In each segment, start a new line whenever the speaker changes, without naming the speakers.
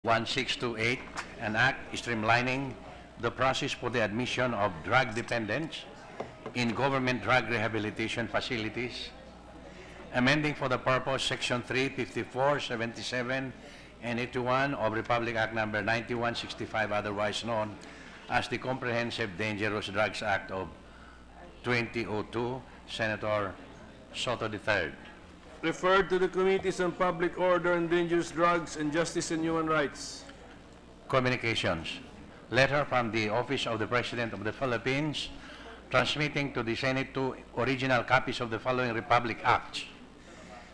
1628, an act streamlining the process for the admission of drug dependents in government drug rehabilitation facilities, amending for the purpose Section 3, 54, 77, and 81 of Republic Act Number 9165, otherwise known as the Comprehensive Dangerous Drugs Act of 2002, Senator Soto III.
Referred to the Committees on Public Order and Dangerous Drugs and Justice and Human Rights.
Communications. Letter from the Office of the President of the Philippines transmitting to the Senate two original copies of the following Republic Acts,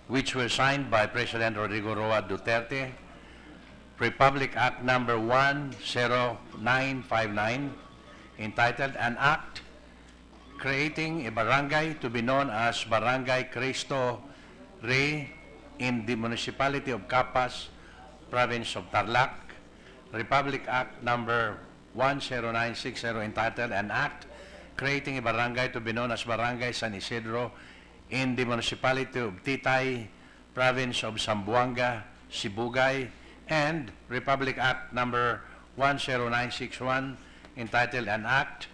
which were signed by President Rodrigo Roa Duterte. Republic Act Number 10959, entitled An Act Creating a Barangay to be known as Barangay Cristo Rey in the Municipality of Capas, Province of Tarlac. Republic Act Number 10960, entitled An Act Creating a Barangay to be known as Barangay San Isidro in the Municipality of Titay, Province of Zamboanga, Sibugay. And Republic Act Number 10961, entitled An Act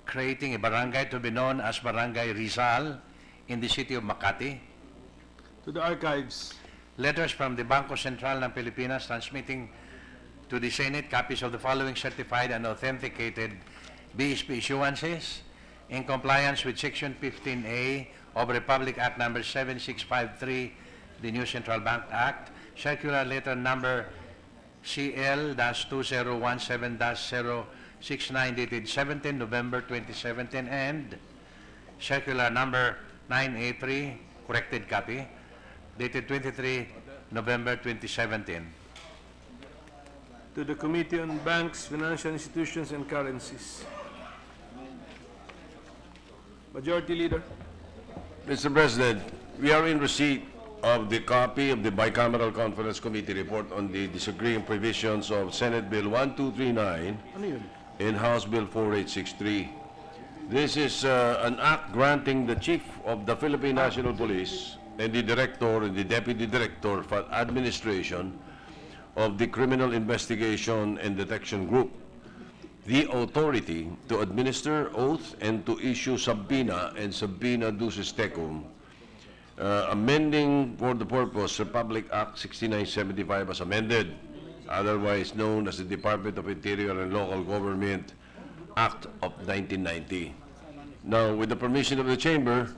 Creating a Barangay to be known as Barangay Rizal in the City of Makati.
To the archives.
Letters from the Bangko Sentral ng Pilipinas transmitting to the Senate copies of the following certified and authenticated BSP issuances in compliance with Section 15A of Republic Act Number 7653, the New Central Bank Act, Circular Letter Number CL-2017-069 dated 17 November 2017, and Circular Number 983, corrected copy, dated 23 November 2017.
To the Committee on Banks, Financial Institutions, and Currencies. Majority Leader.
Mr. President, we are in receipt of the copy of the Bicameral Conference Committee report on the disagreeing provisions of Senate Bill 1239 and House Bill 4863. This is an act granting the Chief of the Philippine National Police and the Director and the Deputy Director for Administration of the Criminal Investigation and Detection Group the authority to administer oath and to issue subpoena and subpoena ducis tecum, amending for the purpose Republic Act 6975 as amended, otherwise known as the Department of Interior and Local Government Act of 1990. Now, with the permission of the Chamber,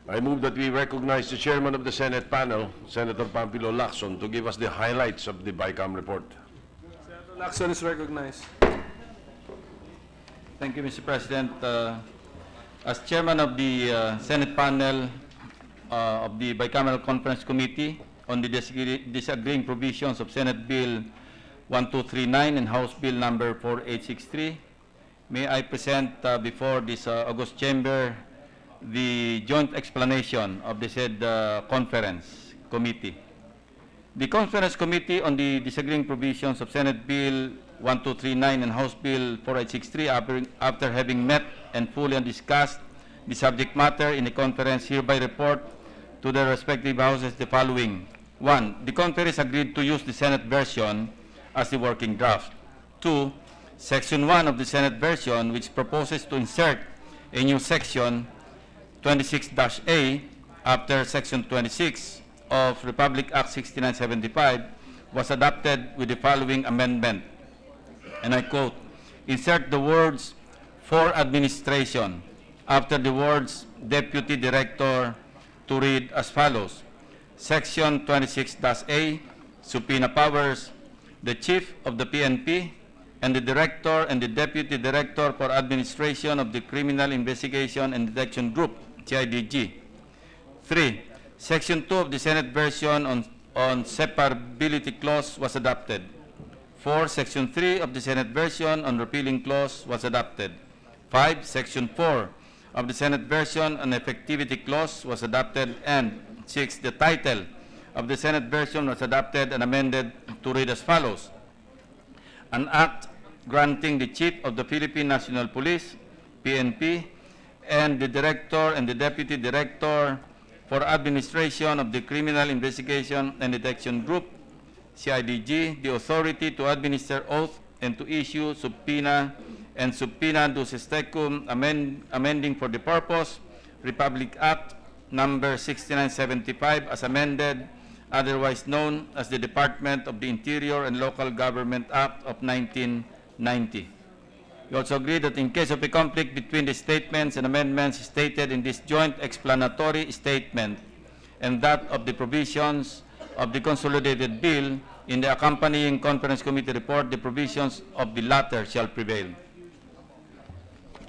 I move that we recognize the Chairman of the Senate panel, Senator Pampilo Lacson, to give us the highlights of the BICAM report.
Senator Lacson is recognized.
Thank you, Mr. President. As Chairman of the Senate panel of the Bicameral Conference Committee on the disagreeing provisions of Senate Bill 1239 and House Bill number 4863, may I present before this August Chamber the joint explanation of the said Conference Committee. The Conference Committee on the disagreeing provisions of Senate Bill 1239 and House Bill 4863, after having met and fully discussed the subject matter in the conference, hereby report to their respective houses the following. 1. The conference agreed to use the Senate version as the working draft. 2. Section 1 of the Senate version, which proposes to insert a new section 26-A after Section 26 of Republic Act 6975, was adopted with the following amendment. And I quote, insert the words "for administration" after the words "Deputy Director" to read as follows. Section 26-A, subpoena powers. The Chief of the PNP and the Director and the Deputy Director for Administration of the Criminal Investigation and Detection Group, CIDG. 3. Section 2 of the Senate version on separability clause was adopted. 4. Section 3 of the Senate version on repealing clause was adopted. 5. Section 4 of the Senate version on effectivity clause was adopted. And 6. The title of the Senate version was adopted and amended to read as follows. An act granting the Chief of the Philippine National Police, PNP, and the Director and the Deputy Director for Administration of the Criminal Investigation and Detection Group, CIDG, the authority to administer oath and to issue subpoena and subpoena duce tecum amending for the purpose Republic Act number 6975 as amended, otherwise known as the Department of the Interior and Local Government Act of 1990. We also agree that in case of a conflict between the statements and amendments stated in this joint explanatory statement and that of the provisions of the consolidated bill in the accompanying conference committee report, the provisions of the latter shall prevail.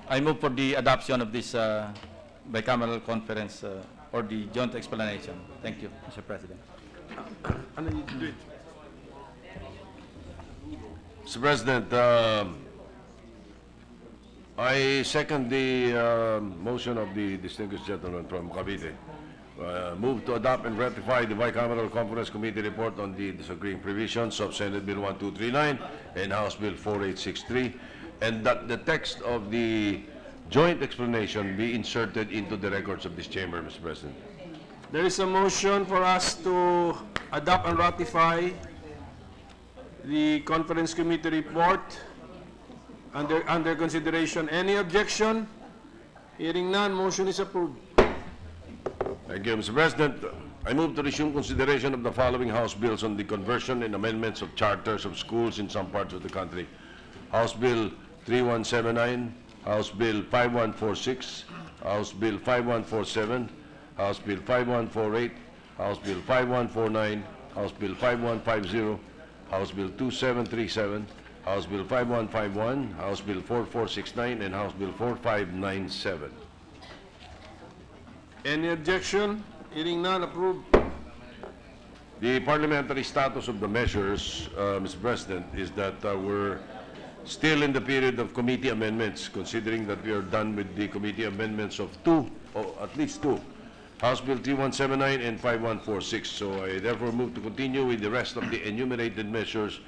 I move for the adoption of this bicameral conference or the joint explanation. Thank you, Mr. President.
Mr. President, I second the motion of the distinguished gentleman from Cavite. Move to adopt and ratify the bicameral conference committee report on the disagreeing provisions of Senate Bill 1239 and House Bill 4863, and that the text of the joint explanation be inserted into the records of this chamber, Mr. President.
There is a motion for us to adopt and ratify the conference committee report under consideration. Any objection? Hearing none, motion is approved.
Thank you, Mr. President. I move to resume consideration of the following House bills on the conversion and amendments of charters of schools in some parts of the country. House Bill 3179, House Bill 5146, House Bill 5147, House Bill 5148, House Bill 5149, House Bill 5150, House Bill 2737, House Bill 5151, House Bill 4469, and House Bill 4597.
Any objection? Hearing none, approved.
The parliamentary status of the measures, Mr. President, is that we're still in the period of committee amendments, considering that we are done with the committee amendments of at least two, House Bill 3179 and 5146. So I therefore move to continue with the rest of the enumerated measures,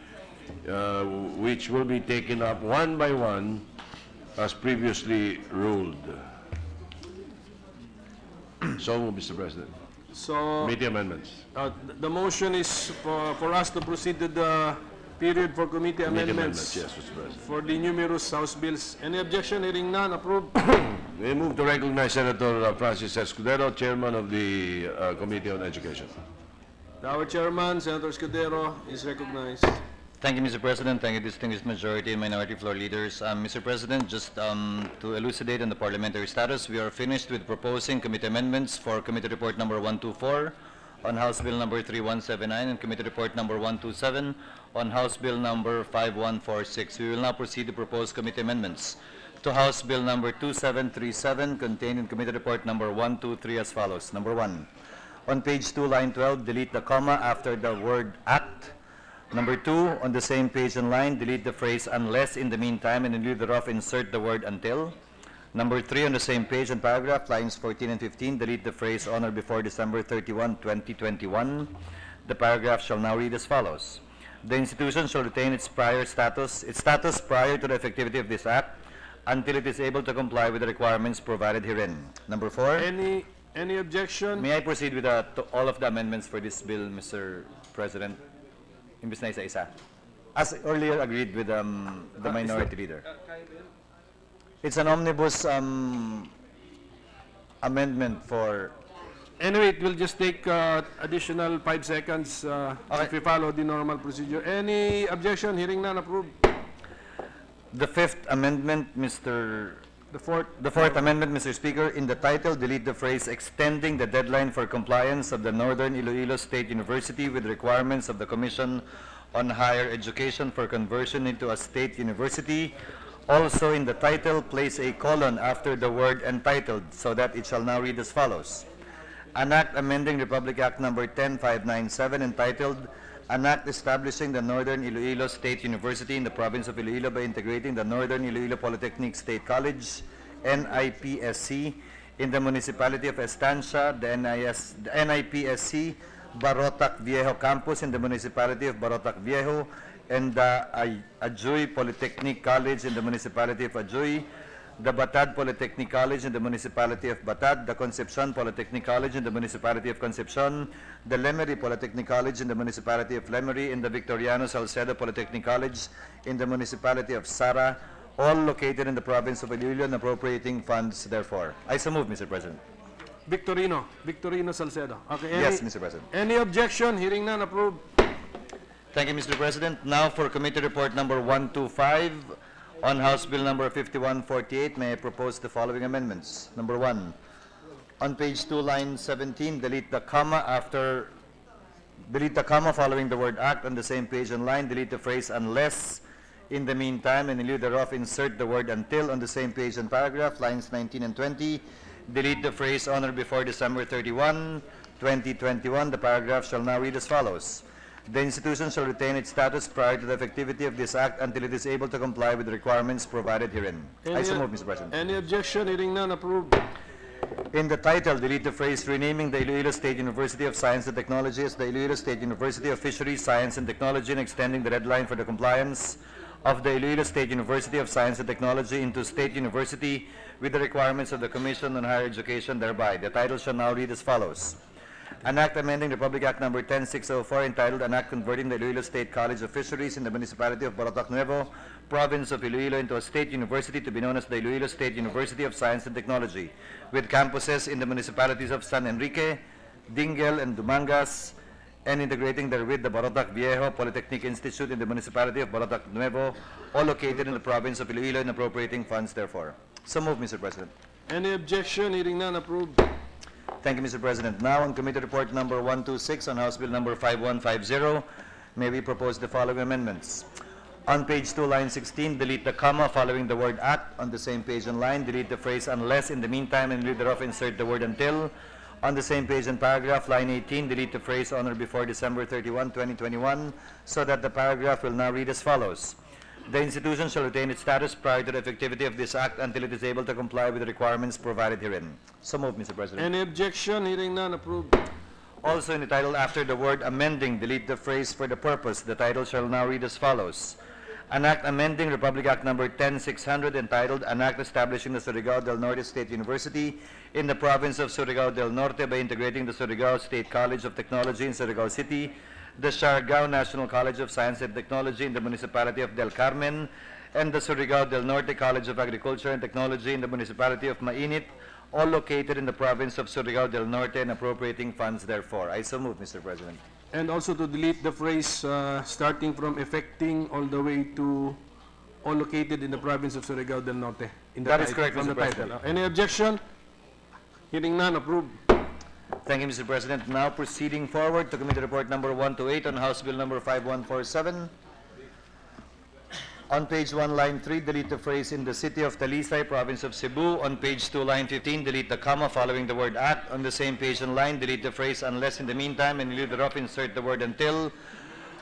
which will be taken up one by one as previously ruled. So, Mr. President.
So,
Committee amendments.
the motion is for us to proceed to the period for committee amendments.
Yes, Mr. President.
For the numerous House bills. Any objection? Hearing none, approved.
We move to recognize Senator Francis Escudero, Chairman of the Committee on Education.
Our chairman, Senator Escudero, is recognized.
Thank you, Mr. President. Thank you, distinguished majority and minority floor leaders. Mr. President, just to elucidate on the parliamentary status, we are finished with proposing committee amendments for Committee Report number 124 on House Bill number 3179 and Committee Report number 127 on House Bill number 5146. We will now proceed to propose committee amendments to House Bill number 2737 contained in Committee Report number 123 as follows. Number 1, on page 2, line 12, delete the comma after the word act. Number 2, on the same page and line, delete the phrase unless in the meantime and in lieu thereof insert the word until. Number 3, on the same page and paragraph, lines 14 and 15, delete the phrase on or before December 31, 2021. The paragraph shall now read as follows. The institution shall retain its status prior to the effectivity of this act until it is able to comply with the requirements provided herein. Number 4.
Any objection?
May I proceed with all of the amendments for this bill, Mr. President? Imbis na isa-isa. As earlier agreed with the minority leader. It's an omnibus amendment for...
Anyway, it will just take additional 5 seconds if we follow the normal procedure. Any objection? Hearing none, approved.
The fifth amendment, The fourth amendment, Mr. Speaker, in the title, delete the phrase extending the deadline for compliance of the Northern Iloilo State University with requirements of the Commission on Higher Education for conversion into a state university. Also in the title, place a colon after the word entitled so that it shall now read as follows. An Act amending Republic Act number 10597 entitled An Act establishing the Northern Iloilo State University in the province of Iloilo by integrating the Northern Iloilo Polytechnic State College, NIPSC, in the municipality of Estancia, the NIPSC Barotac Viejo campus in the municipality of Barotac Viejo, and the Ajuy Polytechnic College in the municipality of Ajuy, the Batad Polytechnic College in the Municipality of Batad, the Concepcion Polytechnic College in the Municipality of Concepcion, the Lemery Polytechnic College in the Municipality of Lemery, and the Victoriano Salcedo Polytechnic College in the Municipality of Sara, all located in the province of Iloilo and appropriating funds therefore. I so move, Mr. President.
Victorino Salcedo. Okay,
Yes, Mr. President.
Any objection? Hearing none, approved.
Thank you, Mr. President. Now for committee report number 125 on House Bill number 5148, may I propose the following amendments. Number 1, on page 2, line 17, delete the comma following the word act on the same page and line, delete the phrase unless, in the meantime, and in lieu thereof insert the word until on the same page and paragraph, lines 19 and 20, delete the phrase on or before December 31, 2021. The paragraph shall now read as follows. The institution shall retain its status prior to the effectivity of this act until it is able to comply with the requirements provided herein. I so move, Mr. President.
Any objection? Hearing none, approved.
In the title, delete the phrase renaming the Iloilo State University of Science and Technology as the Iloilo State University of Fisheries, Science and Technology, and extending the deadline for the compliance of the Iloilo State University of Science and Technology into State University with the requirements of the Commission on Higher Education thereby. The title shall now read as follows. An act amending Republic Act number 10604 entitled An Act Converting the Iloilo State College of Fisheries in the Municipality of Borotac Nuevo, Province of Iloilo into a state university to be known as the Iloilo State University of Science and Technology, with campuses in the municipalities of San Enrique, Dinguel, and Dumangas, and integrating therewith the Borotac Viejo Polytechnic Institute in the Municipality of Borotac Nuevo, all located in the province of Iloilo and appropriating funds therefore. So move, Mr. President.
Any objection? Hearing none, approved.
Thank you, Mr. President. Now on committee report number 126 on House Bill number 5150, may we propose the following amendments. On page 2, line 16, delete the comma following the word act on the same page and line, delete the phrase unless, in the meantime, and in lieu thereof insert the word until. On the same page and paragraph, line 18, delete the phrase on or before December 31, 2021, so that the paragraph will now read as follows. The institution shall retain its status prior to the effectivity of this act until it is able to comply with the requirements provided herein. So move, Mr. President.
Any objection? Hearing none, approved.
Also in the title, after the word amending, delete the phrase for the purpose. The title shall now read as follows. An act amending Republic Act number 10600 entitled An Act Establishing the Surigao del Norte State University in the province of Surigao del Norte by integrating the Surigao State College of Technology in Surigao City, the Siargao National College of Science and Technology in the municipality of Del Carmen, and the Surigao del Norte College of Agriculture and Technology in the municipality of Mainit, all located in the province of Surigao del Norte and appropriating funds therefore. I so move, Mr. President.
And also to delete the phrase starting from effecting all the way to all located in the province of Surigao del Norte.
That is correct,
from
Mr.
the
President.
title. Any objection? Hearing none, approved.
Thank you, Mr. President. Now proceeding forward to committee report number 128 on House Bill number 5147. On page 1, line 3, delete the phrase in the city of Talisay, province of Cebu. On page 2, line 15, delete the comma following the word act. On the same page and line, delete the phrase unless, in the meantime, and in lieu thereof insert the word until.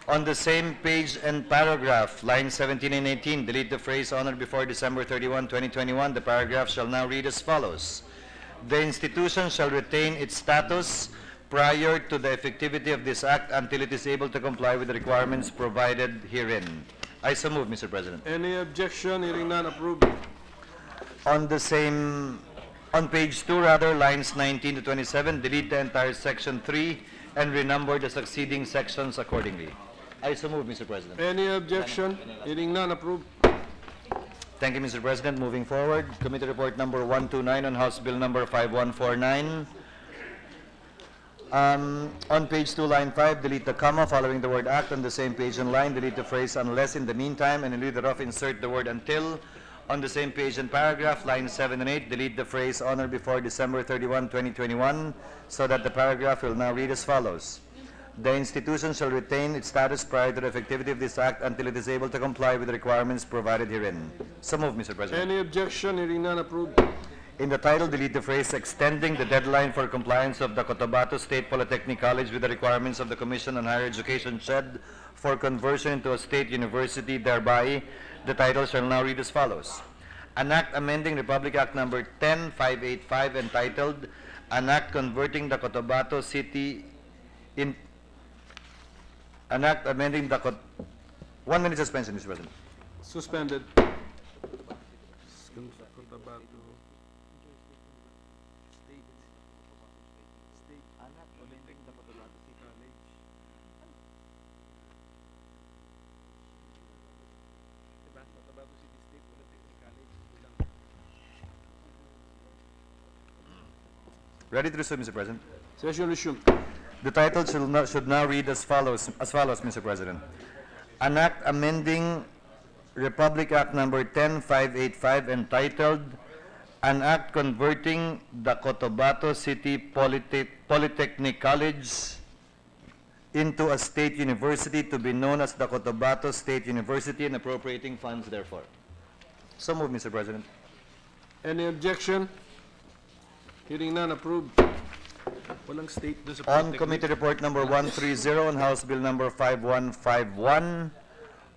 On the same page and paragraph, lines 17 and 18, delete the phrase on or before December 31, 2021. The paragraph shall now read as follows. The institution shall retain its status prior to the effectivity of this act until it is able to comply with the requirements provided herein. I so move, Mr. President.
Any objection? Hearing none, approved.
On page 2, lines 19 to 27, delete the entire section 3 and renumber the succeeding sections accordingly. I so move, Mr. President.
Any objection? Hearing none, approved.
Thank you, Mr. President. Moving forward, committee report number 129 on House Bill number 5149. On page 2, line 5, delete the comma following the word act. On the same page and line, delete the phrase unless, in the meantime, and in lieu thereof insert the word until. On the same page and paragraph, lines 7 and 8, delete the phrase on or before December 31, 2021, so that the paragraph will now read as follows. The institution shall retain its status prior to the effectivity of this act until it is able to comply with the requirements provided herein. So move, Mr. President.
Any objection? Hearing none, approved.
In the title, delete the phrase extending the deadline for compliance of the Cotabato State Polytechnic College with the requirements of the Commission on Higher Education (SHED) for conversion into a state university thereby. The title shall now read as follows. An Act amending Republic Act number 10585 entitled An Act converting the Cotabato City in An Act amending the 1 minute suspension, Mr. President.
Suspended. dun sa Cotabato.
Ready to resume, Mr. President.
Session resumed.
The title should now read as follows, Mr. President. An act amending Republic Act Number 10585 entitled An Act Converting the Cotabato City Polytechnic College into a state university to be known as the Cotabato State University and appropriating funds therefore. So moved, Mr. President.
Any objection? Hearing none, approved. Walang state dun sa
On
Polytechnic.
Committee Report Number 130 on House Bill Number 5151,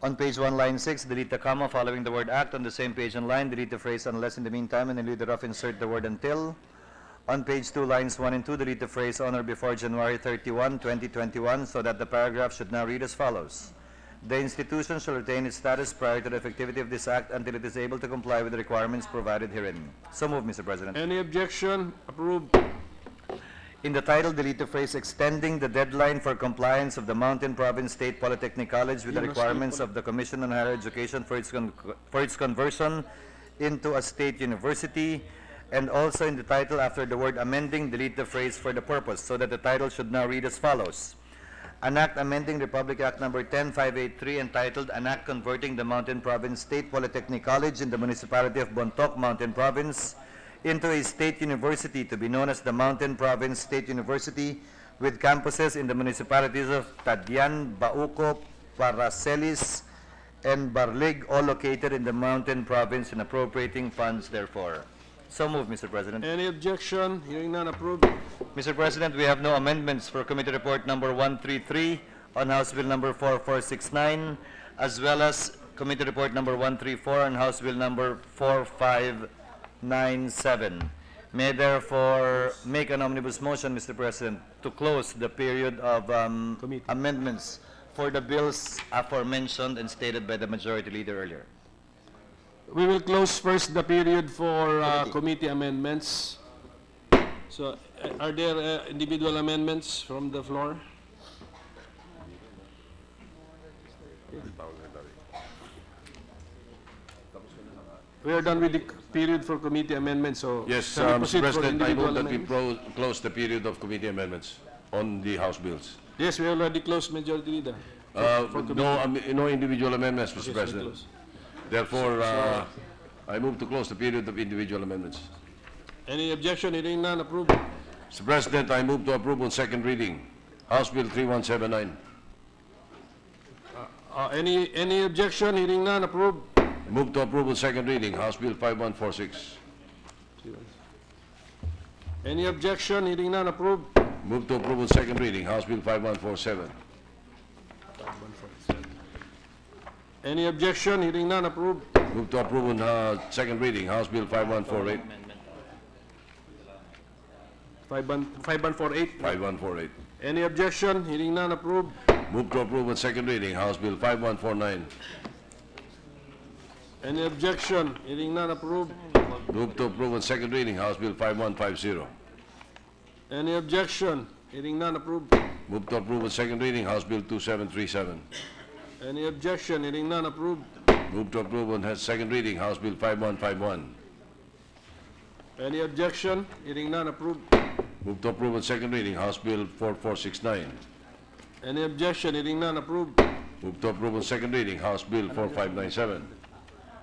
on page 1, line 6, delete the comma following the word act. On the same page and line, delete the phrase unless in the meantime, and in lieu thereof insert the word until. On page 2, lines 1 and 2, delete the phrase on or before January 31, 2021, so that the paragraph should now read as follows. The institution shall retain its status prior to the effectivity of this act until it is able to comply with the requirements provided herein. So moved, Mr. President.
Any objection? Approved.
In the title, delete the phrase extending the deadline for compliance of the Mountain Province State Polytechnic College with the requirements of the Commission on Higher Education for its conversion into a state university. And also in the title, after the word amending, delete the phrase for the purpose, so that the title should now read as follows. An Act amending Republic Act Number 10583 entitled An Act Converting the Mountain Province State Polytechnic College in the Municipality of Bontoc, Mountain Province into a state university to be known as the Mountain Province State University with campuses in the municipalities of Tadian, Bauco, Paracelis, and Barlig, all located in the Mountain Province, and appropriating funds therefore. So moved, Mr. President.
Any objection? Hearing none, approved.
Mr. President, we have no amendments for Committee Report Number 133 on House Bill Number 4469, as well as Committee Report Number 134 on House Bill Number 4597. May I therefore make an omnibus motion, Mr. President, to close the period of amendments for the bills aforementioned and stated by the Majority Leader earlier.
We will close first the period for committee amendments. So, are there individual amendments from the floor? We are done with the period for committee amendments, so
Yes,
shall we
Mr.
proceed for
President, I
individual
move that we
amendments?
close the period of committee amendments on the House bills.
Yes, we already closed, Majority Leader.
No individual amendments, Mr.
Yes, we
President.
close.
Therefore, I move to close the period of individual amendments.
Any objection? Hearing none, approved.
Mr. President, I move to approve on second reading House Bill 3179.
Any objection? Hearing none, approved.
Move to approve on second reading House Bill 5146.
Any objection? Hearing none, approved.
Move to approve on second reading House Bill 5147.
Any objection? Hearing none, approved.
Move to approve on second reading House Bill 5148.
5148.
5148.
Any objection? Hearing none, approved.
Move to approve on second reading House Bill 5149.
Any objection? Hearing none, approved.
Move to approve on second reading House Bill 5150.
Any objection? Hearing none, approved.
Move to approve on second reading House Bill 2737.
Any objection? Hearing none, approved.
Move to approve on second reading House Bill 5151.
Any objection? Hearing none, approved.
Move to approve on second reading House Bill 4469.
Any objection? Hearing none, approved.
Move to approve on second reading House Bill 4597.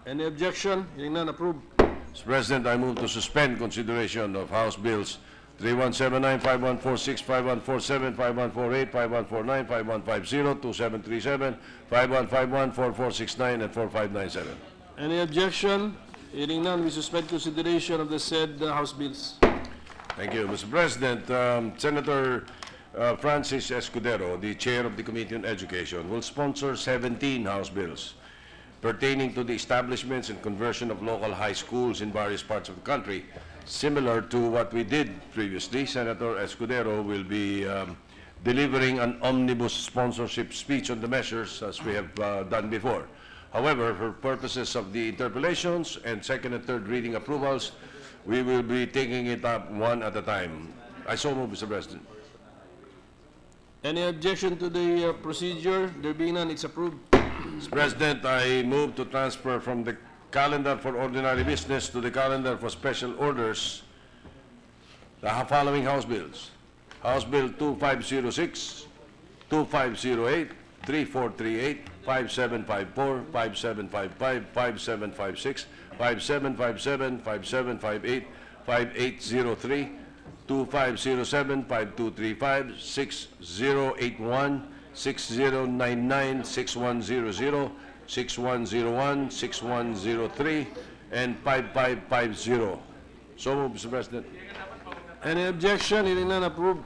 Any objection? Hearing none, approved.
Mr. President, I move to suspend consideration of House Bills 3179, 5146, 5147, 5148, 5149, 5150, 2737, 5151, 4469, and 4597.
Any objection? Hearing none, we suspend consideration of the said House bills.
Thank you, Mr. President. Senator Francis Escudero, the Chair of the Committee on Education, will sponsor 17 House bills pertaining to the establishments and conversion of local high schools in various parts of the country. Similar to what we did previously, Senator Escudero will be delivering an omnibus sponsorship speech on the measures as we have done before. However, for purposes of the interpolations and second and third reading approvals, we will be taking it up one at a time. I so move, Mr. President.
Any objection to the procedure? There being none, it's approved.
Mr. President, I move to transfer from the calendar for ordinary business to the calendar for special orders the following House bills. House Bill 2506, 2508, 3438, 5754, 5755, 5756, 5757, 5758, 5803, 2507, 5235, 6081, 6099, 6100, 6101, 6103, and 5550. So move, Mr. President.
Any objection? Hearing none, approved.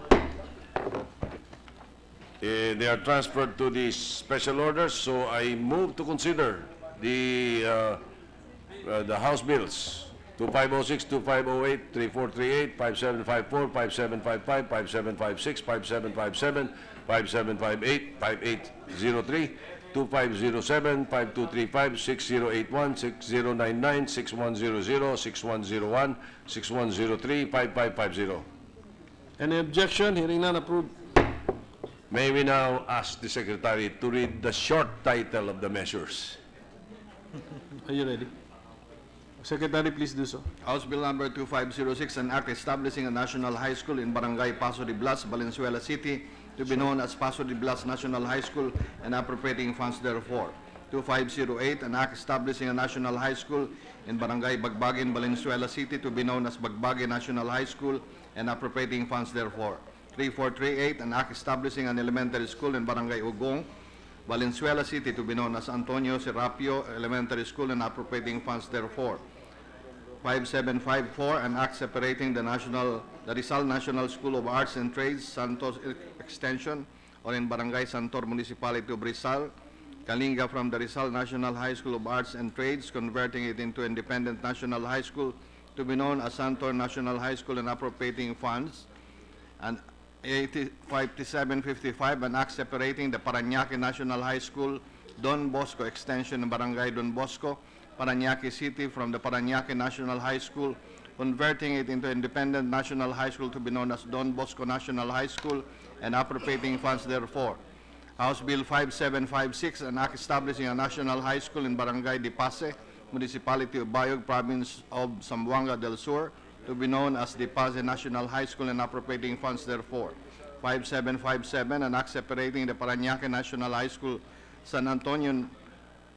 They are transferred to the special orders, so I move to consider the House bills 2506, 2508, 3438, 5754, 5755, 5756, 5757, 5758, 5803, 2507, 5235, 6081, 6099, 6100, 6101, 6103, 5550.
Any objection? Hearing none, approved.
May we now ask the Secretary to read the short title of the measures?
Are you ready? Secretary, please do so.
House Bill number 2506, an act establishing a national high school in Barangay Paso de Blas, Valenzuela City, to be known as Paso de Blas National High School and appropriating funds therefor. 2508, an act establishing a national high school in Barangay Bagbagin, Valenzuela City, to be known as Bagbagin National High School and appropriating funds therefor. 3438, an act establishing an elementary school in Barangay Ugong, Valenzuela City, to be known as Antonio Serapio Elementary School and appropriating funds therefor. 5754, an act separating the Rizal National School of Arts and Trades, Santos Extension, or in Barangay Santor, Municipality of Rizal, Kalinga, from the Rizal National High School of Arts and Trades, converting it into Independent National High School to be known as Santor National High School and appropriating funds. And 5755, an act separating the Parañaque National High School, Don Bosco Extension in Barangay Don Bosco, Parañaque City, from the Parañaque National High School, converting it into Independent National High School to be known as Don Bosco National High School and appropriating funds therefor. House Bill 5756, an act establishing a national high school in Barangay Di Pase, Municipality of Bayog, Province of Zamboanga del Sur, to be known as Di Pase National High School and appropriating funds therefor. 5757, an act separating the Parañaque National High School, San Antonio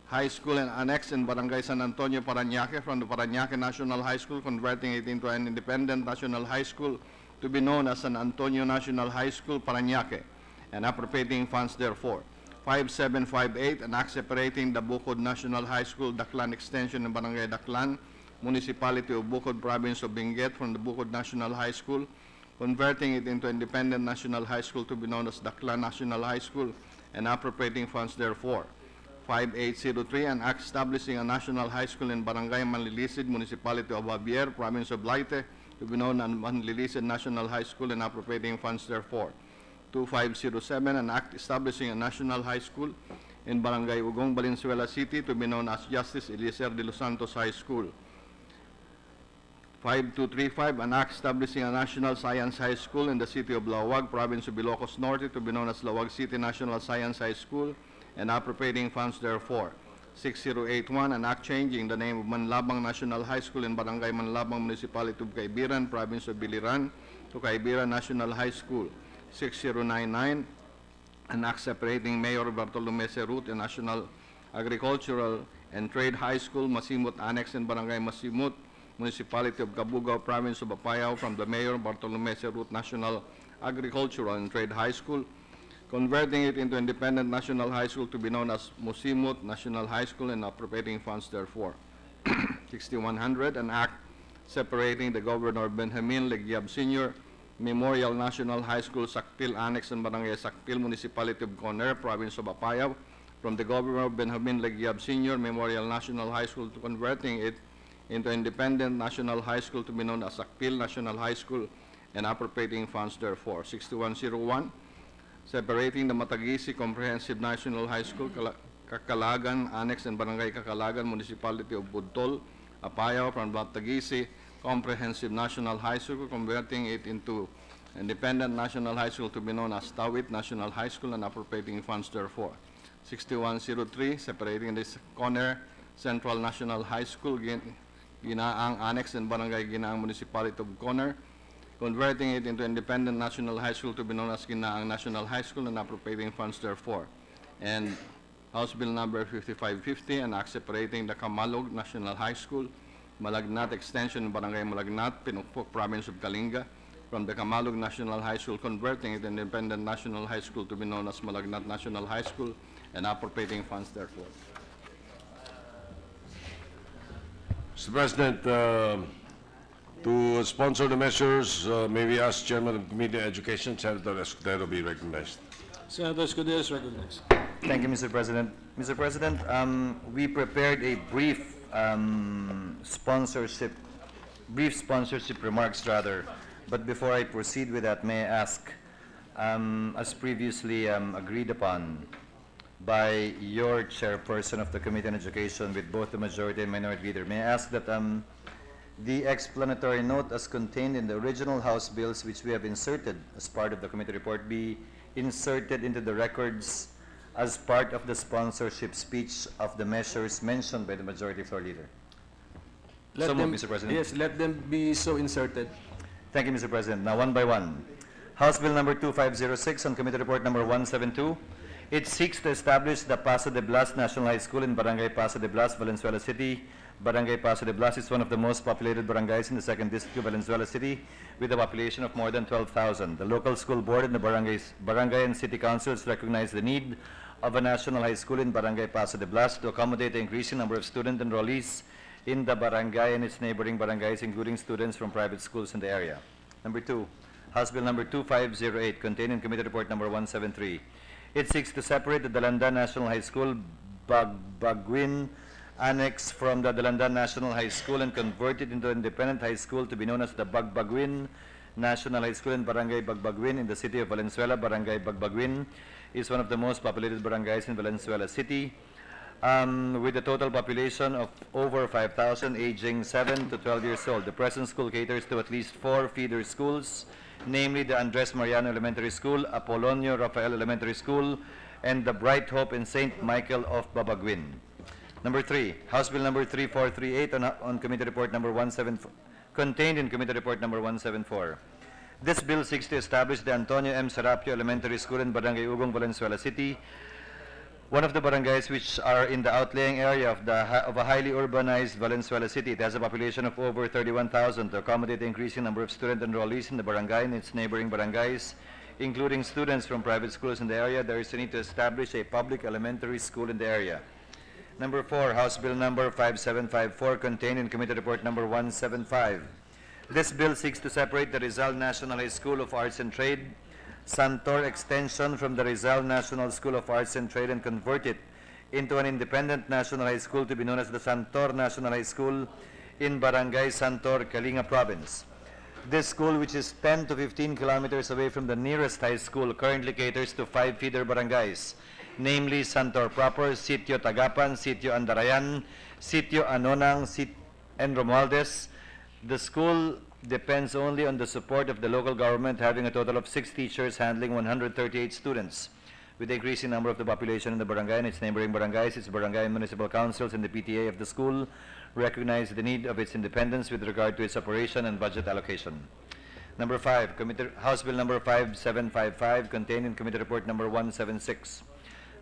High School and annex in Barangay San Antonio, Parañaque, from the Parañaque National High School, converting it into an independent national high school to be known as San Antonio National High School, Parañaque, and appropriating funds therefor. 5758, an act separating the Bukod National High School, Daklan Extension in Barangay Daklan, Municipality of Bukod, Province of Benguet, from the Bukod National High School, converting it into Independent National High School to be known as Daklan National High School, and appropriating funds therefor. 5803, an act establishing a national high school in Barangay Manlilisid, Municipality of Javier, Province of Leyte, to be known as Manlilisid National High School and appropriating funds therefor. 2507, an act establishing a national high school in Barangay Ugong, Valenzuela City, to be known as Justice Eliezer de los Santos High School. 5235, an act establishing a national science high school in the city of Lawag, Province of Ilocos Norte, to be known as Lawag City National Science High School and appropriating funds therefor. 6081, an act changing the name of Manlabang National High School in Barangay Manlabang, Municipality of Caibiran, Province of Biliran, to Caibiran National High School. 6099, an act separating Mayor Bartolome Cerut and National Agricultural and Trade High School, Masimut Annex in Barangay Masimut, Municipality of Cabugao, Province of Apayao, from the Mayor Bartolome Cerut National Agricultural and Trade High School, converting it into Independent National High School to be known as Musimut National High School and appropriating funds therefor. 6100, an act separating the Governor Benjamin Legiab Sr. Memorial National High School, Saktil Annex in Barangay Saktil, Municipality of Coner, Province of Apayao, from the Governor Benjamin Legiab Sr. Memorial National High School to converting it into Independent National High School to be known as Saktil National High School and appropriating funds therefor. 6101, separating the Matagisi Comprehensive National High School, Kakalagan, Annex and Barangay Kakalagan, Municipality of Budtol, Apayao from Batagisi Comprehensive National High School, converting it into Independent National High School to be known as Tawit National High School and appropriating funds therefore. 6103, separating this corner Central National High School, Ginaang Annex and Barangay Ginaang Municipality of Conner, converting it into Independent National High School to be known as Ginaang National High School and appropriating funds therefore. And House Bill number 5550, an act separating the Kamalog National High School, Malagnat Extension, Barangay Malagnat, Pinukpok, Province of Kalinga, from the Kamalog National High School, converting it into Independent National High School to be known as Malagnat National High School, and appropriating funds therefore.
Mr. President, to sponsor the measures, may we ask Chairman of the Committee on Education, Senator Escudero, be recognized.
Senator Escudero is recognized.
Thank you, Mr. President. Mr. President, we prepared a brief sponsorship remarks rather. But before I proceed with that, may I ask, as previously agreed upon by your chairperson of the Committee on Education with both the majority and minority leader, may I ask that the explanatory note as contained in the original House bills which we have inserted as part of the committee report be inserted into the records as part of the sponsorship speech of the measures mentioned by the majority floor leader. So moved, Mr. President.
Yes, let them be so inserted.
Thank you, Mr. President. Now, one by one. House Bill number 2506 on Committee Report number 172. It seeks to establish the Paso de Blas National High School in Barangay Paso de Blas, Valenzuela City. Barangay Paso de Blas is one of the most populated barangays in the 2nd District of Valenzuela City with a population of more than 12,000. The local school board and the barangay and city councils recognize the need of a national high school in Barangay Paso de Blas to accommodate the increasing number of student enrollees in the barangay and its neighboring barangays, including students from private schools in the area. Number 2, House Bill number 2508, contained in Committee Report number 173. It seeks to separate the Dalandan National High School, Bagbaguin Annex from the Dalandan National High School and convert it into an independent high school to be known as the Bagbaguin National High School in Barangay Bagbaguin in the city of Valenzuela. Barangay Bagbaguin is one of the most populated barangays in Valenzuela City, with a total population of over 5,000 aging 7 to 12 years old. The present school caters to at least 4 feeder schools, namely the Andres Mariano Elementary School, Apolonio Rafael Elementary School, and the Bright Hope and St. Michael of Babaguin. Number 3, House Bill number 3438 on Committee Report number 174, contained in Committee Report number 174. This bill seeks to establish the Antonio M. Serapio Elementary School in Barangay Ugong, Valenzuela City, one of the barangays which are in the outlying area of a highly urbanized Valenzuela City. It has a population of over 31,000 to accommodate the increasing number of student enrollees in the barangay and its neighboring barangays, including students from private schools in the area. There is a need to establish a public elementary school in the area. Number 4, House Bill number 5754, contained in Committee Report number 175. This bill seeks to separate the Rizal National High School of Arts and Trade, Santor Extension, from the Rizal National School of Arts and Trade and convert it into an independent national high school to be known as the Santor National High School in Barangay Santor, Kalinga Province. This school, which is 10 to 15 kilometers away from the nearest high school, currently caters to 5 feeder barangays, namely Santor Proper, Sitio Tagapan, Sitio Andarayan, Sitio Anonang, and Romualdez. The school depends only on the support of the local government, having a total of 6 teachers handling 138 students. With the increasing number of the population in the barangay and its neighboring barangays, its barangay and municipal councils and the PTA of the school recognize the need of its independence with regard to its operation and budget allocation. Number 5, House Bill number 5755, contained in Committee Report number 176.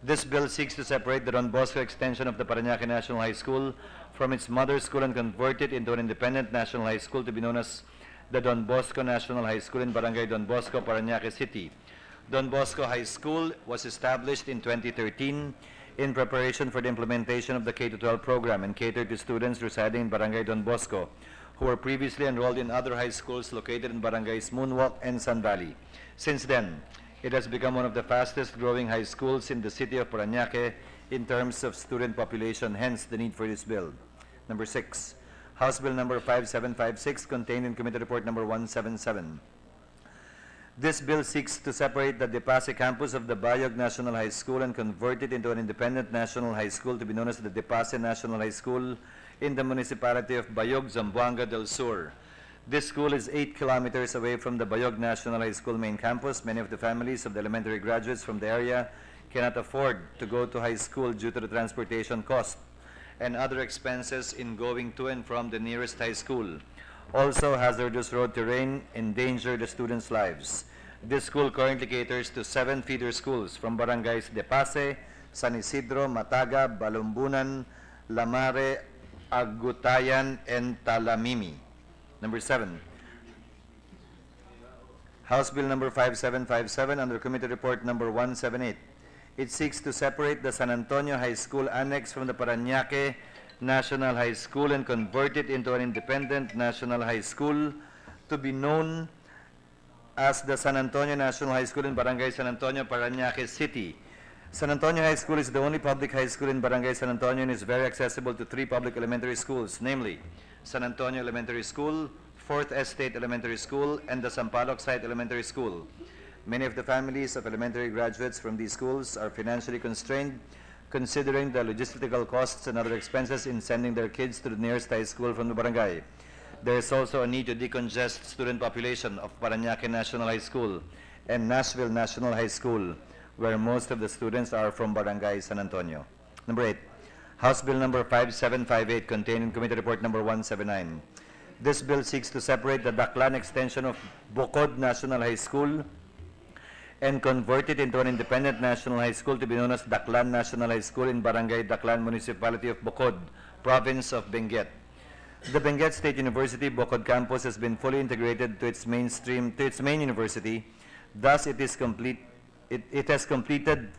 This bill seeks to separate the Don Bosco extension of the Parañaque National High School from its mother school and convert it into an independent national high school to be known as the Don Bosco National High School in Barangay Don Bosco, Parañaque City. Don Bosco High School was established in 2013 in preparation for the implementation of the K-12 program and catered to students residing in Barangay Don Bosco who were previously enrolled in other high schools located in Barangays Moonwalk and Sun Valley. Since then, it has become one of the fastest growing high schools in the city of Parañaque in terms of student population, hence the need for this bill. Number 6, House Bill number 5756, contained in Committee Report number 177. This bill seeks to separate the Dipase campus of the Bayog National High School and convert it into an independent national high school to be known as the Dipase National High School in the municipality of Bayog, Zamboanga del Sur. This school is 8 kilometers away from the Bayog National High School main campus. Many of the families of the elementary graduates from the area cannot afford to go to high school due to the transportation cost and other expenses in going to and from the nearest high school. Also, hazardous road terrain endanger the students' lives. This school currently caters to 7 feeder schools from barangays Dipase, San Isidro, Mataga, Balumbunan, Lamare, Agutayan, and Talamimi. Number 7. House Bill number 5757 under Committee Report number 178. It seeks to separate the San Antonio High School Annex from the Parañaque National High School and convert it into an independent national high school to be known as the San Antonio National High School in Barangay San Antonio, Parañaque City. San Antonio High School is the only public high school in Barangay San Antonio and is very accessible to 3 public elementary schools, namely San Antonio Elementary School, 4th Estate Elementary School, and the Sampaloc Site Elementary School. Many of the families of elementary graduates from these schools are financially constrained, considering the logistical costs and other expenses in sending their kids to the nearest high school from the barangay. There is also a need to decongest student population of Parañaque National High School and Nashville National High School, where most of the students are from Barangay San Antonio. Number 8, House Bill number 5758 contained in Committee Report number 179. This bill seeks to separate the Daklan extension of Bukod National High School and convert it into an independent national high school to be known as Daklan National High School in Barangay Daklan, Municipality of Bukod, Province of Benguet. The Benguet State University Bukod campus has been fully integrated to its main university. Thus, it has completed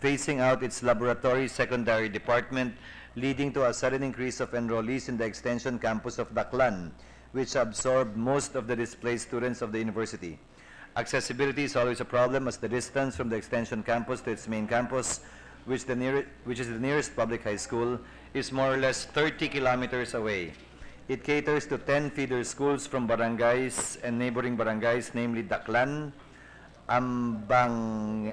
phasing out its laboratory secondary department, leading to a sudden increase of enrollees in the extension campus of Daklan, which absorbed most of the displaced students of the university. Accessibility is always a problem, as the distance from the extension campus to its main campus, which is the nearest public high school, is more or less 30 kilometers away. It caters to 10 feeder schools from barangays and neighboring barangays, namely Daklan, Ambangig,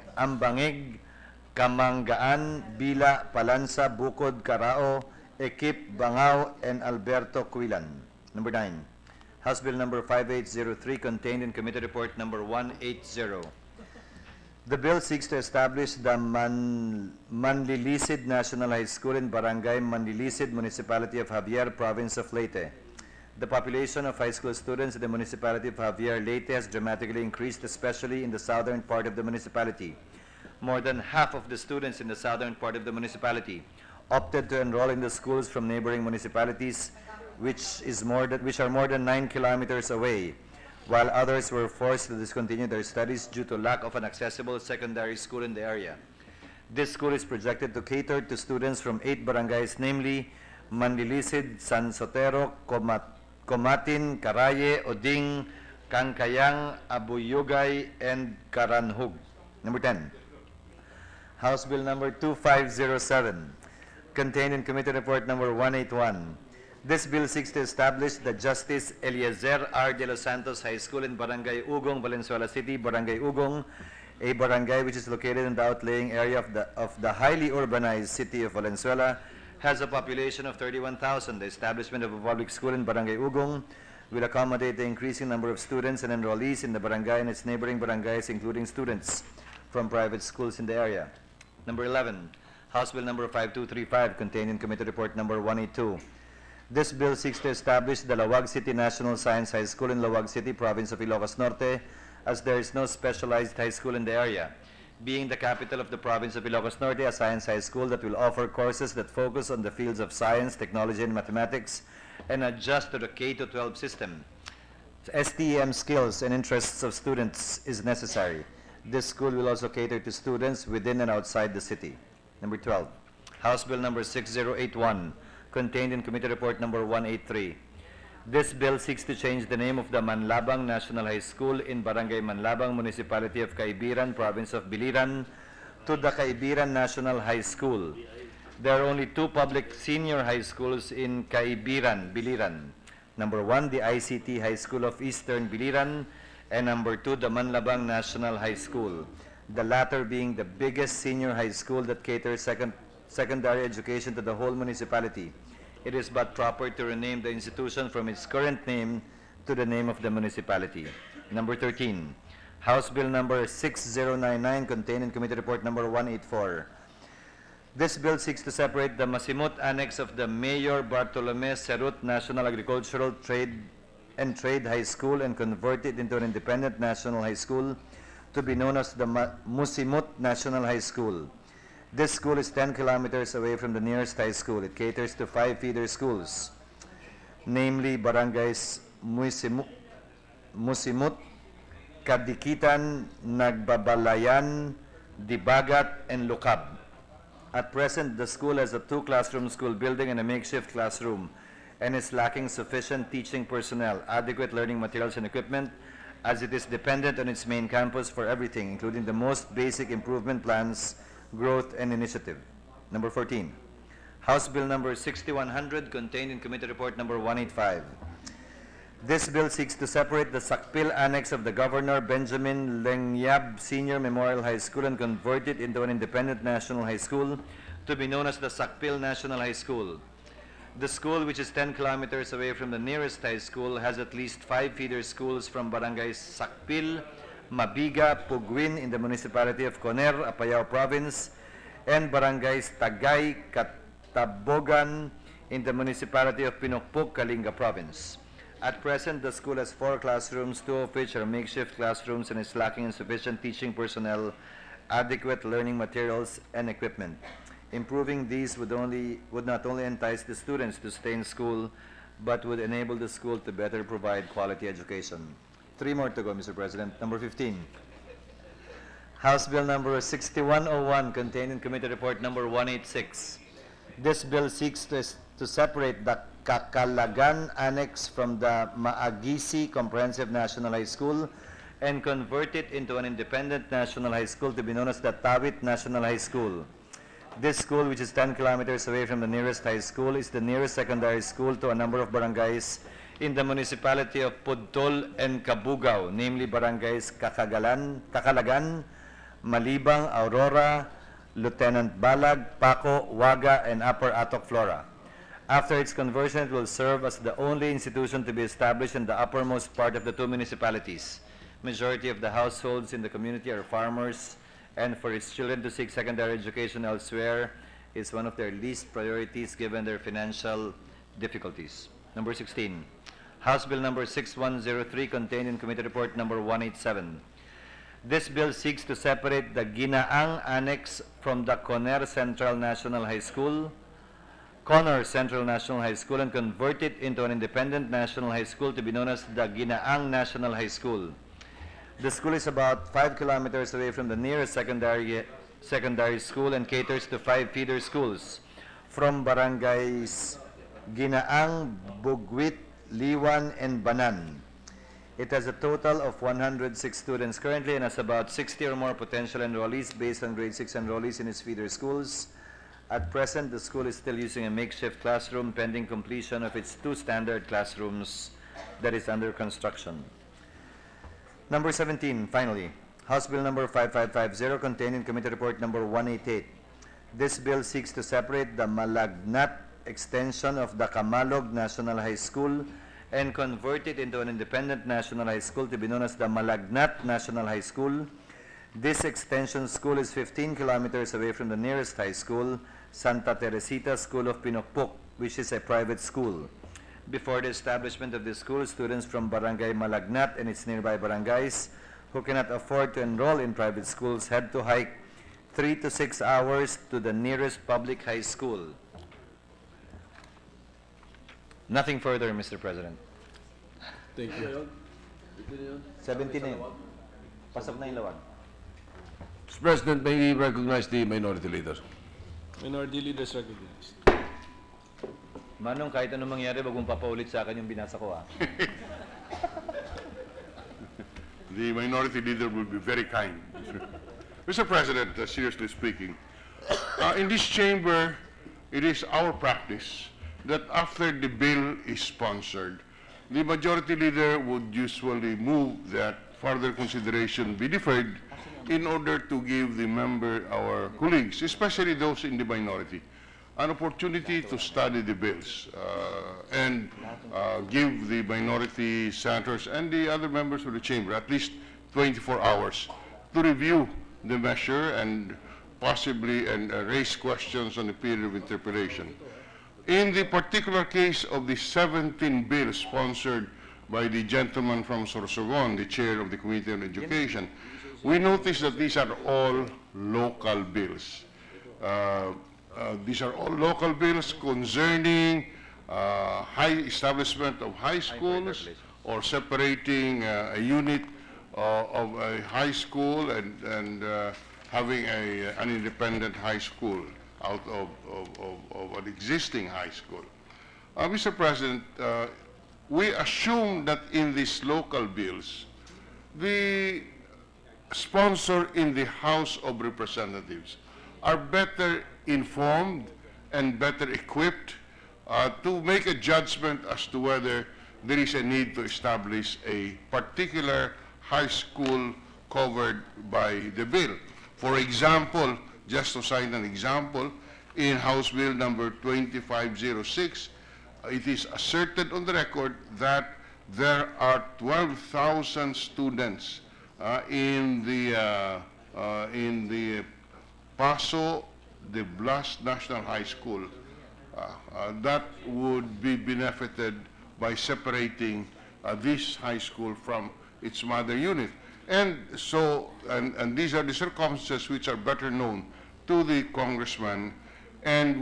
Kamanggaan, Bila, Palansa, Bukod, Carao, Ekip, Bangao, and Alberto Quilan. Number 9. House Bill number 5803 contained in Committee Report number 180. The bill seeks to establish the Manlilisid National High School in Barangay Manlilisid, Municipality of Javier, Province of Leyte. The population of high school students in the municipality of Javier, Leyte has dramatically increased, especially in the southern part of the municipality. More than half of the students in the southern part of the municipality opted to enroll in the schools from neighboring municipalities, which are more than 9 kilometers away, while others were forced to discontinue their studies due to lack of an accessible secondary school in the area. This school is projected to cater to students from 8 barangays, namely Manlilisid, San Sotero, Comatin, Caraye, Oding, Kankayang, Abuyugay, and Karanhug. Number 10. House Bill number 2507, contained in Committee Report number 181. This bill seeks to establish the Justice Eliezer R. de los Santos High School in Barangay Ugong, Valenzuela City. Barangay Ugong, a barangay which is located in the outlying area of the highly urbanized city of Valenzuela, has a population of 31,000. The establishment of a public school in Barangay Ugong will accommodate the increasing number of students and enrollees in the barangay and its neighboring barangays, including students from private schools in the area. Number 11, House Bill number 5235, contained in Committee Report number 182. This bill seeks to establish the Lawag City National Science High School in Lawag City, Province of Ilocos Norte, as there is no specialized high school in the area. Being the capital of the Province of Ilocos Norte, a science high school that will offer courses that focus on the fields of science, technology, and mathematics, and adjust to the K-12 system. STEM skills and interests of students is necessary. This school will also cater to students within and outside the city. Number 12, House Bill number 6081, contained in Committee Report number 183. This bill seeks to change the name of the Manlabang National High School in Barangay Manlabang, Municipality of Caibiran, Province of Biliran, to the Caibiran National High School. There are only 2 public senior high schools in Caibiran, Biliran. Number 1, the ICT High School of Eastern Biliran, and number 2, the Manlabang National High School, the latter being the biggest senior high school that caters secondary education to the whole municipality. It is but proper to rename the institution from its current name to the name of the municipality. Number 13, House Bill number 6099 contained in Committee Report number 184. This bill seeks to separate the Masimut Annex of the Mayor Bartolome Cerut National Agricultural Trade High School and convert it into an independent national high school to be known as the Musimut National High School. This school is 10 kilometers away from the nearest high school. It caters to 5 feeder schools, namely barangays Musimut, Kadikitan, Nagbabalayan, Dibagat, and Lukab. At present, the school has a 2-classroom school building and a makeshift classroom, and is lacking sufficient teaching personnel, adequate learning materials and equipment, as it is dependent on its main campus for everything, including the most basic improvement plans, growth, and initiative. Number 14, House Bill number 6100 contained in Committee Report number 185. This bill seeks to separate the Sakpil Annex of the Governor Benjamin Lengyab Senior Memorial High School and convert it into an independent national high school to be known as the Sakpil National High School. The school, which is 10 kilometers away from the nearest high school, has at least 5 feeder schools from barangays Sakpil, Mabiga, Puguin in the municipality of Coner, Apayao Province, and barangays Tagay, Katabogan in the municipality of Pinokpuk, Kalinga Province. At present, the school has 4 classrooms, 2 of which are makeshift classrooms, and is lacking in sufficient teaching personnel, adequate learning materials, and equipment. Improving these would not only entice the students to stay in school, but would enable the school to better provide quality education. 3 more to go, Mr. President. Number 15, House Bill number 6101 contained in Committee Report number 186. This bill seeks to separate the Kakalagan Annex from the Maagisi Comprehensive National High School and convert it into an independent national high school to be known as the Tawit National High School. This school, which is 10 kilometers away from the nearest high school, is the nearest secondary school to a number of barangays in the municipality of Pudtol and Kabugao, namely barangays Kakalagan, Malibang, Aurora, Lieutenant Balag, Paco, Waga, and Upper Atok Flora. After its conversion, it will serve as the only institution to be established in the uppermost part of the 2 municipalities. Majority of the households in the community are farmers, and for its children to seek secondary education elsewhere is one of their least priorities given their financial difficulties. Number 16, House Bill number 6103 contained in Committee Report number 187. This bill seeks to separate the Ginaang Annex from the Conner Central National High School, and convert it into an independent national high school to be known as the Ginaang National High School. The school is about 5 kilometers away from the nearest secondary school and caters to 5 feeder schools from barangays Ginaang, Bugwit, Liwan, and Banan. It has a total of 106 students currently and has about 60 or more potential enrollees based on grade 6 enrollees in its feeder schools. At present, the school is still using a makeshift classroom pending completion of its 2 standard classrooms that is under construction. Number 17, finally, House Bill number 5550 contained in Committee Report number 188. This bill seeks to separate the Malagnat extension of the Kamalog National High School and convert it into an independent national high school to be known as the Malagnat National High School. This extension school is 15 kilometers away from the nearest high school, Santa Teresita School of Pinokpuk, which is a private school. Before the establishment of this school, students from Barangay Malagnat and its nearby barangays who cannot afford to enroll in private schools had to hike 3 to 6 hours to the nearest public high school. Nothing further, Mr. President.
Thank you.
17 na yun. Pasok na yung lawag.
Mr. President, may we recognize the minority leader.
Minority leaders recognized.
Manong, kahit anong mangyari, wag mong papaulit sa akin yung binasa ko, ha?
The minority leader will be very kind. Mr. President, seriously speaking, in this chamber, it is our practice that after the bill is sponsored, the majority leader would usually move that further consideration be deferred in order to give our colleagues, especially those in the minority, an opportunity to study the bills and give the minority senators and the other members of the chamber at least 24 hours to review the measure and possibly raise questions on the period of interpretation. In the particular case of the 17 bills sponsored by the gentleman from Sorsogon, the chair of the Committee on Education, we notice that these are all local bills. These are all local bills concerning high establishment of high schools or separating a unit of a high school and having an independent high school out of an existing high school. Mr. President, we assume that in these local bills, the sponsor in the House of Representatives are better informed and better equipped to make a judgment as to whether there is a need to establish a particular high school covered by the bill. For example, just to cite an example, in House Bill number 2506, it is asserted on the record that there are 12,000 students in the Paso de Blas National High School that would be benefited by separating this high school from its mother unit. And so, and these are the circumstances which are better known to the congressman, and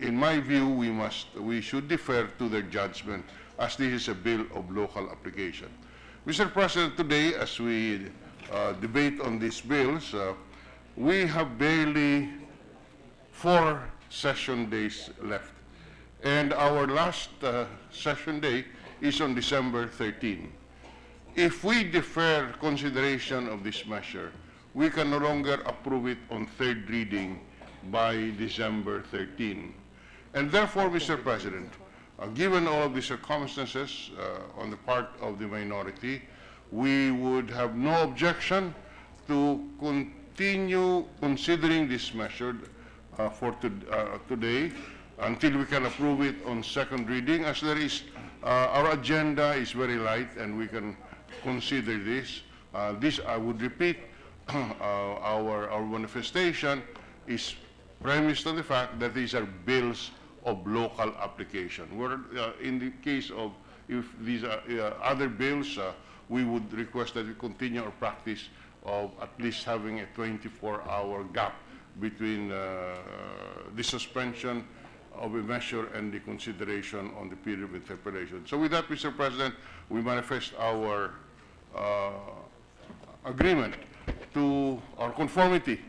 in my view, we should defer to their judgment, as this is a bill of local application. Mr. President, today, as we debate on these bills, we have barely 4 session days left, and our last session day is on December 13. If we defer consideration of this measure, we can no longer approve it on third reading by December 13. And therefore, Mr. President, given all of the circumstances on the part of the minority, we would have no objection to continue considering this measure for today until we can approve it on second reading, as there is, our agenda is very light and we can consider this. This, I would repeat, our manifestation is premised on the fact that these are bills of local application. Where, in the case of, if these are other bills, we would request that we continue our practice of at least having a 24-hour gap between the suspension of a measure and the consideration on the period of interpretation. So with that, Mr. President, we manifest our agreement to our conformity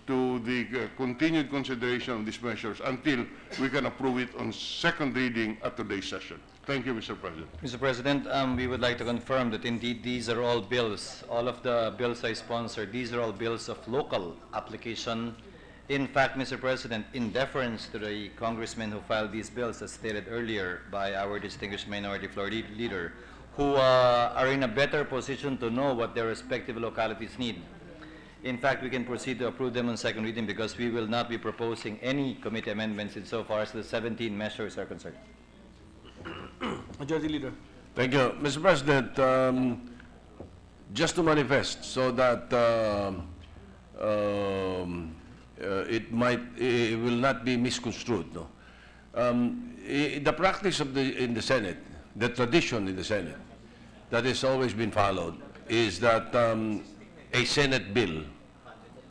to the continued consideration of these measures until we can approve it on second reading at today's session. Thank you, Mr. President.
Mr. President, we would like to confirm that indeed these are all bills, all of the bills I sponsored, these are all bills of local application. In fact, Mr. President, in deference to the congressmen who filed these bills, as stated earlier by our distinguished minority floor leader, who are in a better position to know what their respective localities need. In fact, we can proceed to approve them on second reading because we will not be proposing any committee amendments insofar as the 17 measures are concerned.
Majority Leader.
Thank you. Mr. President, just to manifest so that it will not be misconstrued. No? The practice of in the Senate, the tradition in the Senate that has always been followed is that a Senate bill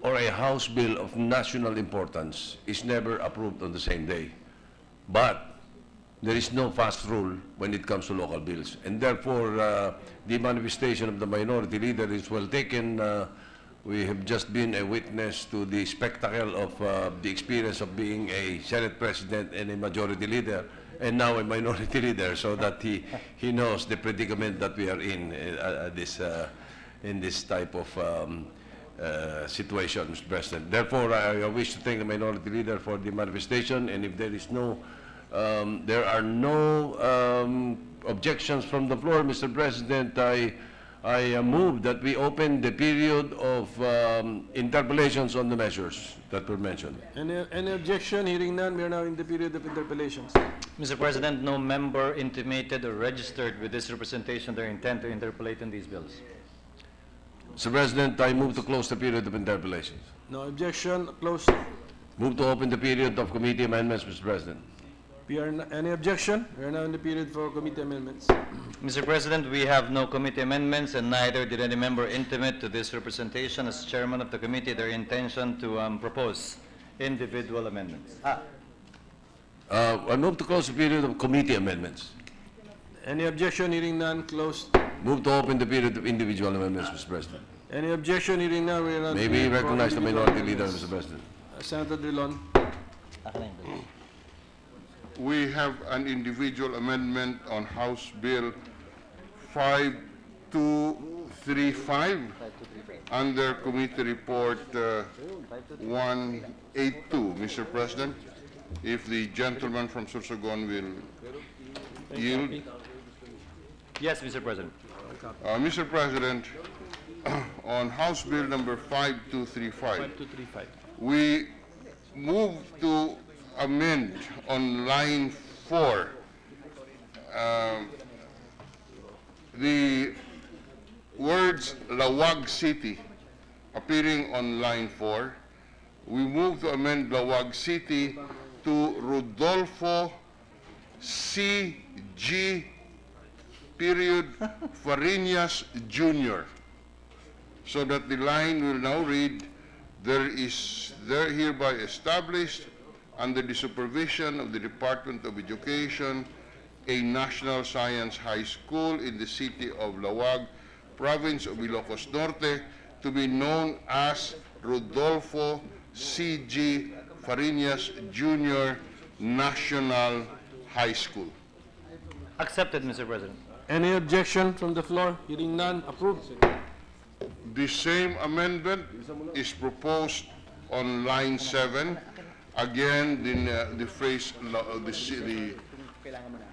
or a House bill of national importance is never approved on the same day. But there is no fast rule when it comes to local bills. And therefore, the manifestation of the minority leader is well taken. We have just been a witness to the spectacle of the experience of being a Senate President and a majority leader, and now a minority leader, so that he knows the predicament that we are in this type of situation, Mr. President. Therefore, I wish to thank the minority leader for the manifestation, and if there is no, there are no objections from the floor, Mr. President, I I move that we open the period of interpellations on the measures that were mentioned.
Any objection? Hearing none, we are now in the period of interpellations.
Mr. President, no member intimated or registered with this representation their intent to interpolate on these bills.
Mr. President, I move to close the period of interpellations.
No objection. Closed.
Move to open the period of committee amendments, Mr. President.
Any objection? We are now in the period for committee amendments.
Mr. President, we have no committee amendments, and neither did any member intimate to this representation as chairman of the committee their intention to propose individual amendments.
I move to close the period of committee amendments.
Any objection? Hearing none. Closed.
Move to open the period of individual amendments, Mr. President.
Any objection? Hearing none, we are now.
May we recognize the minority leader, Mr. President.
Senator Drilon.
We have an individual amendment on House Bill 5235 under Committee Report 182, Mr. President. If the gentleman from Sorsogon will yield.
Yes, Mr. President.
Mr. President, on House Bill number 5235, we move to amend on line 4 the words Lawag City appearing on line 4. We move to amend Lawag City to Rodolfo C.G. Farinas Jr. so that the line will now read, there hereby established under the supervision of the Department of Education a National Science High School in the city of Lawag, province of Ilocos Norte, to be known as Rodolfo C.G. Farinas Jr. National High School.
Accepted, Mr. President.
Any objection from the floor? Hearing none. Approved.
The same amendment is proposed on line 7. Again, the phrase, the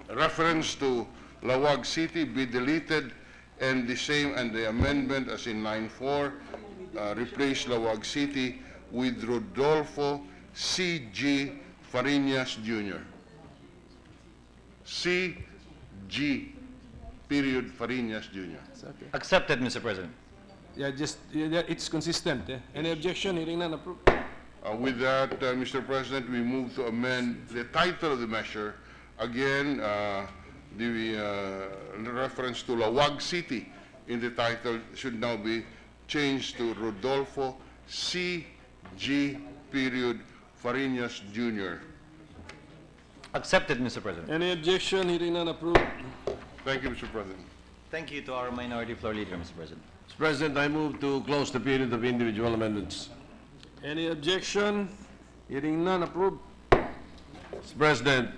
reference to Lawag City be deleted, and the same and the amendment as in line 4, replace Lawag City with Rodolfo C.G. Farinas Jr. C.G. Farinas Jr.
Accepted, Mr. President.
It's consistent. Any objection? Hearing none. Approved.
With that, Mr. President, we move to amend the title of the measure. Again, the reference to Lawag City in the title should now be changed to Rodolfo C.G. Farinas Jr.
Accepted, Mr. President.
Any objection? Hearing none. Approved.
Thank you, Mr. President.
Thank you to our minority floor leader, Mr. President.
Mr. President, I move to close the period of individual amendments.
Any objection? Hearing none. Approved.
Mr. President,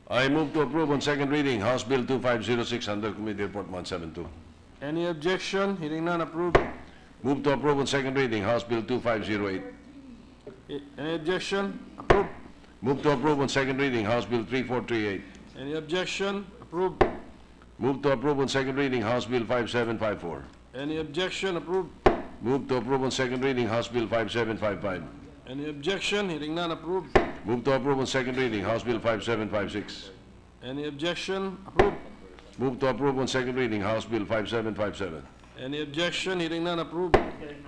I move to approve on second reading House Bill 2506 under Committee Report 172.
Any objection? Hearing none. Approved.
Move to approve on second reading House Bill 2508.
Any objection? Approved.
Move to approve on second reading House Bill 3438.
Any objection? Approved.
Move to approve on second reading House Bill 5754.
Any objection? Approved.
Move to approve on second reading House Bill 5755.
Any objection? Hearing none. Approved.
Move to approve on second reading House Bill 5756.
Any objection? Approved.
Move to approve on second reading House Bill 5757.
Any objection? Hearing none. Approved.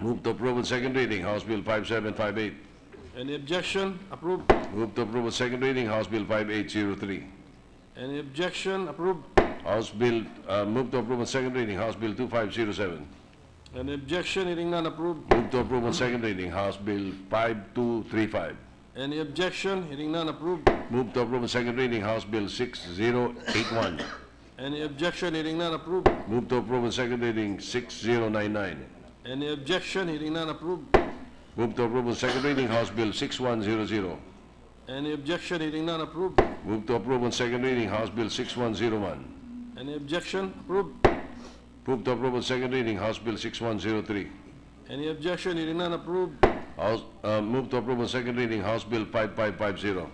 Move to approve on second reading House Bill 5758.
Any objection? Approved.
Move to approve on second reading House Bill 5803.
Any objection? Approved.
House Bill, move to approve on second reading House Bill 2507.
Any objection? Hearing none. Approved.
Move to approve on second reading House Bill 5235.
Any objection? Hearing none. Approved.
Move to approve on second reading House Bill 6081.
Any objection? Hearing none. Approved.
Move to approve on second reading 6099.
Any objection? Hearing none. Approved.
Move to approve on second reading House Bill 6100.
Any objection? Hearing none. Approved.
Move to approve on second reading House Bill 6101.
Any objection? Approved.
Move to approve on second reading House Bill 6103.
Any objection? Hearing none. Approved.
Move to approve on second reading House Bill 5550.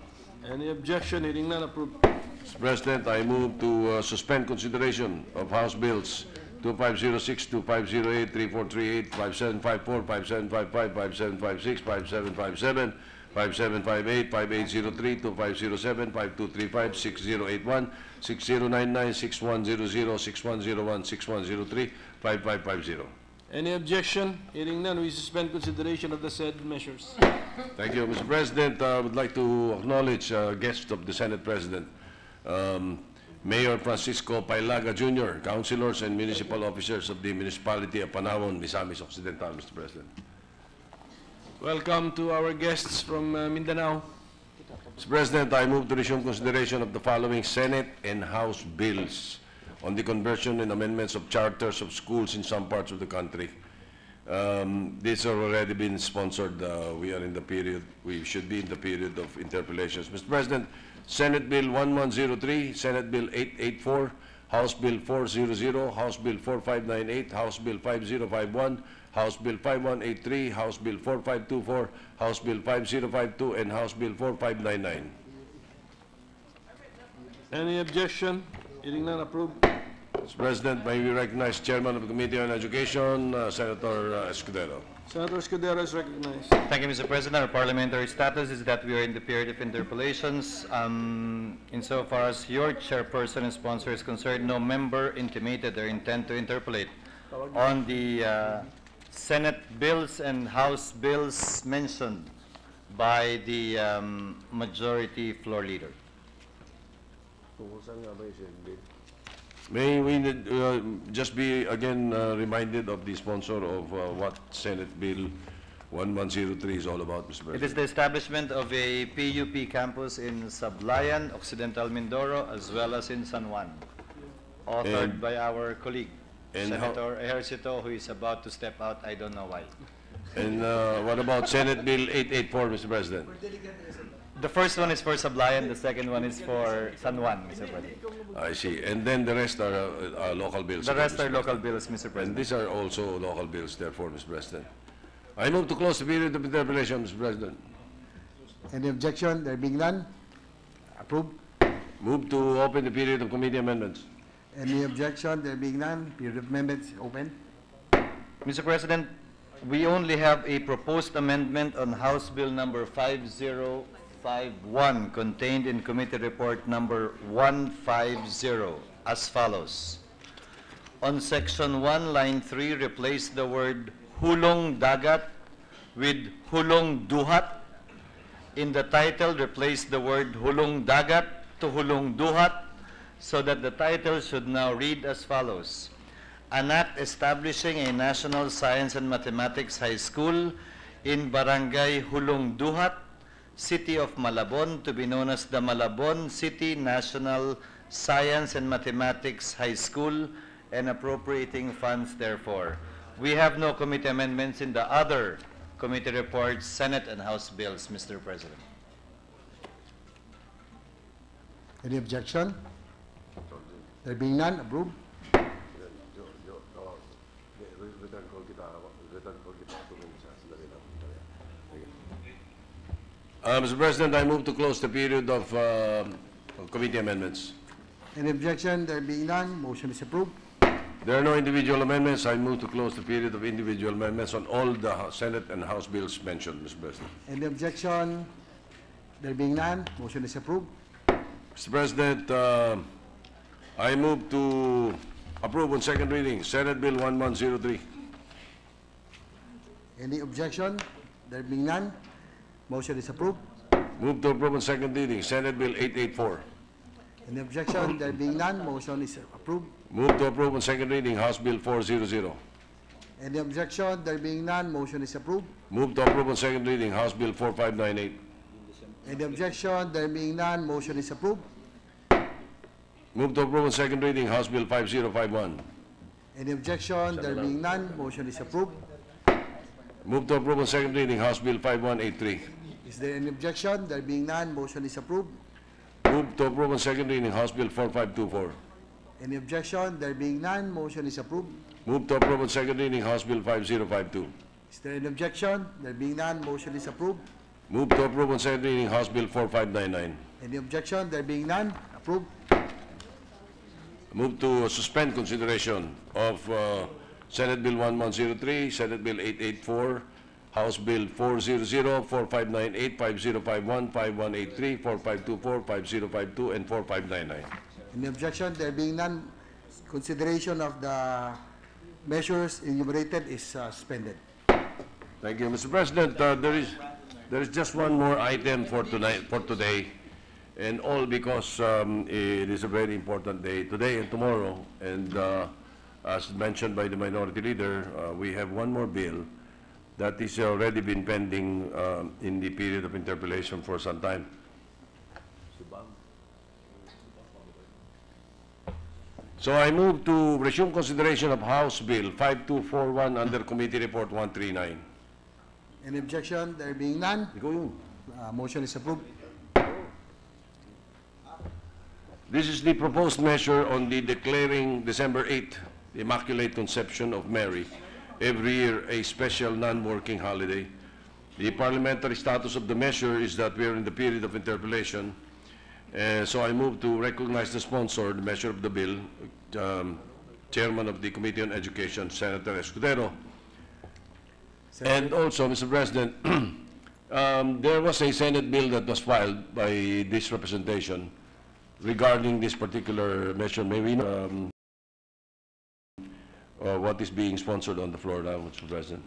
Any objection? Hearing none. Approved.
Mr. President, I move to suspend consideration of House Bills 2506, 2508, 3438, 5754, 5755, 5756, 5757, 5758, 5803, 2507, 5235, 6081, 6099, 6100, 6101, 6103, 5550.
Any objection? Hearing none, we suspend consideration of the said measures.
Thank you, Mr. President. I would like to acknowledge guests of the Senate President, Mayor Francisco Pailaga Jr., councilors and municipal officers of the Municipality of Panahon, Misamis Occidental, Mr. President.
Welcome to our guests from Mindanao.
Mr. President, I move to resume consideration of the following Senate and House bills on the conversion and amendments of charters of schools in some parts of the country. These have already been sponsored. We are in the period, we should be in the period of interpellations. Mr. President, Senate Bill 1103, Senate Bill 884, House Bill 400, House Bill 4598, House Bill 5051, House Bill 5183, House Bill 4524, House Bill 5052, and House Bill 4599.
Any objection? Hearing none, approved.
Mr. President, may we recognize Chairman of the Committee on Education, Senator Escudero.
Senator Escudero is recognized.
Thank you, Mr. President. Our parliamentary status is that we are in the period of interpellations. Insofar as your chairperson and sponsor is concerned, no member intimated their intent to interpolate on the Senate bills and House bills mentioned by the majority floor leader.
May we just be again reminded of the sponsor of what Senate Bill 1103 is all about, Mr.
It
President.
is the establishment of a PUP campus in Sablayan, Occidental Mindoro, as well as in San Juan, authored by our colleague, Senator Ejercito, who is about to step out. I don't know why.
And what about Senate Bill 884, Mr. President?
The first one is for Sablayan, the second one is for San Juan, Mr. President.
I see. And then the rest are local bills.
The rest
Mr.
are local bills, Mr.
And
President.
these are also local bills, therefore, Mr. President. I move to close the period of interpellation, Mr. President.
Any objection? There being none, approved.
Move to open the period of committee amendments.
Any objection? There being none, period of amendments open.
Mr. President, we only have a proposed amendment on House Bill number 5051 contained in Committee Report number 150 as follows. On Section 1, Line 3, replace the word hulong dagat with hulong duhat. In the title, replace the word hulong dagat to hulong duhat so that the title should now read as follows. An act establishing a National Science and Mathematics High School in Barangay Hulong Duhat, City of Malabon, to be known as the Malabon City National Science and Mathematics High School, and appropriating funds therefore. We have no committee amendments in the other committee reports, Senate and House bills, Mr. President.
Any objection? There being none, approved.
Mr. President, I move to close the period of committee amendments.
Any objection? There being none, motion is approved.
There are no individual amendments. I move to close the period of individual amendments on all the Senate and House bills mentioned, Mr. President.
Any objection? There being none, motion is approved.
Mr. President, I move to approve on second reading Senate Bill 1103.
Any objection? There being none, motion is approved.
Move to approve on second reading Senate Bill 884.
Any objection? There being none, motion is approved.
Move to approve on second reading House Bill 400.
Any objection? There being none, motion is approved.
Move to approve on second reading House Bill 4598.
Any objection? There being none, motion is approved.
Move to approve on second reading House Bill 5051.
Any objection? There being none, motion is approved.
Move to approve on second reading House Bill 5183.
Is there any objection? There being none, motion is approved.
Move to approve on second reading House Bill 4524.
Any objection? There being none, motion is approved.
Move to approve on second reading House Bill 5052.
Is there any objection? There being none, motion is approved.
Move to approve on second reading House Bill 4599.
Any objection? There being none, approved.
Move to suspend consideration of Senate Bill 1103, Senate Bill 884, House Bill 400, 4598, 5051, 5183, 4524, 5052, and 4599.
Any objection? There being none, consideration of the measures enumerated is suspended.
Thank you, Mr. President. There is just one more item for today, and all because it is a very important day today and tomorrow. And as mentioned by the Minority Leader, we have one more bill that is already been pending in the period of interpellation for some time. So I move to resume consideration of House Bill 5241 under Committee Report 139.
Any objection? There being none,
Ikaw yun.
motion is approved.
This is the proposed measure on the declaring December 8th, the Immaculate Conception of Mary, every year a special non-working holiday. The parliamentary status of the measure is that we are in the period of interpellation. So I move to recognize the sponsor, the measure of the bill, Chairman of the Committee on Education, Senator Escudero. And also, Mr. President, there was a Senate bill that was filed by this representation regarding this particular measure. May we know what is being sponsored on the floor now, Mr. President?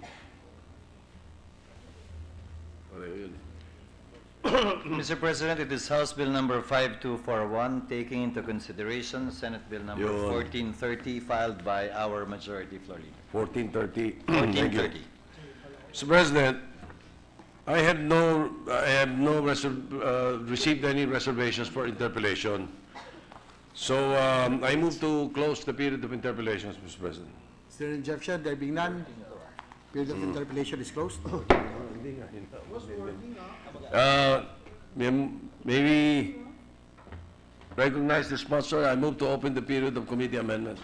Mr. President, it is House Bill number 5241, taking into consideration Senate Bill number 1430, filed by our Majority Floor Leader.
1430.
1430.
Mr. President, I have received any reservations for interpellation. So I move to close the period of interpellations, Mr. President.
Is there an objection? There being none, period of interpellation is closed.
Maybe recognize the sponsor. I move to open the period of committee amendment.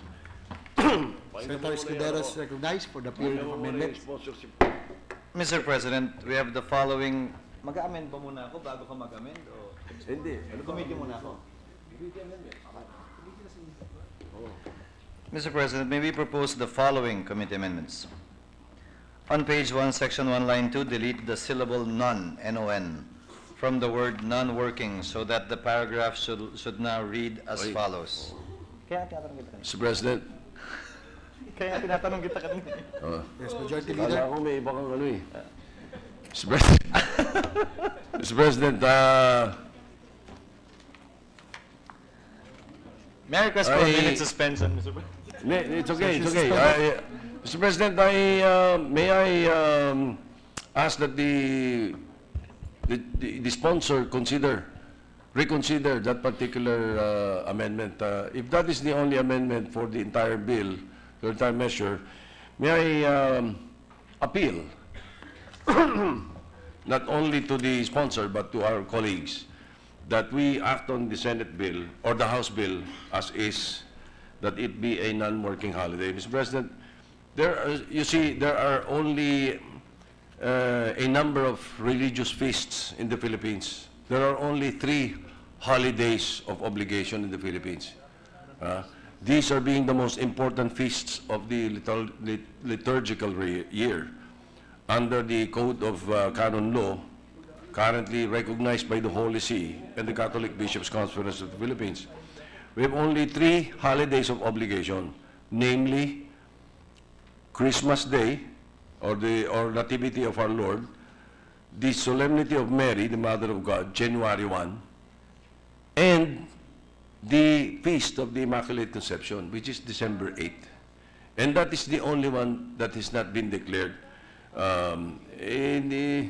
Senator Escudero is recognized for the period of amendment.
Mr. President, we have the following. Mag-amend ba muna ako bago ka mag-amend? Hindi. Committee muna ako. Mr. President, may we propose the following committee amendments? On page 1, section 1, line 2, delete the syllable none, N-O-N, from the word non-working so that the paragraph should now read as follows.
Mr. President.
Kaya tinatanong kita kanina.
Yes, Majority Leader.
Kala ko may iba kang ano eh. Mr. President. Mr. President,
may I request for a minute suspension, Mr. President?
It's okay, it's okay. Mr. President, may I ask that the sponsor reconsider that particular amendment. If that is the only amendment for the entire bill, the entire measure, may I appeal not only to the sponsor but to our colleagues that we act on the Senate bill or the House bill as is, that it be a non-working holiday. Mr. President, you see, there are only a number of religious feasts in the Philippines. There are only 3 holidays of obligation in the Philippines. These are being the most important feasts of the liturgical year. Under the Code of Canon Law, currently recognized by the Holy See and the Catholic Bishops' Conference of the Philippines, we have only 3 holidays of obligation, namely Christmas Day, or Nativity of our Lord, the Solemnity of Mary, the Mother of God, January 1, and the Feast of the Immaculate Conception, which is December 8. And that is the only one that has not been declared. In the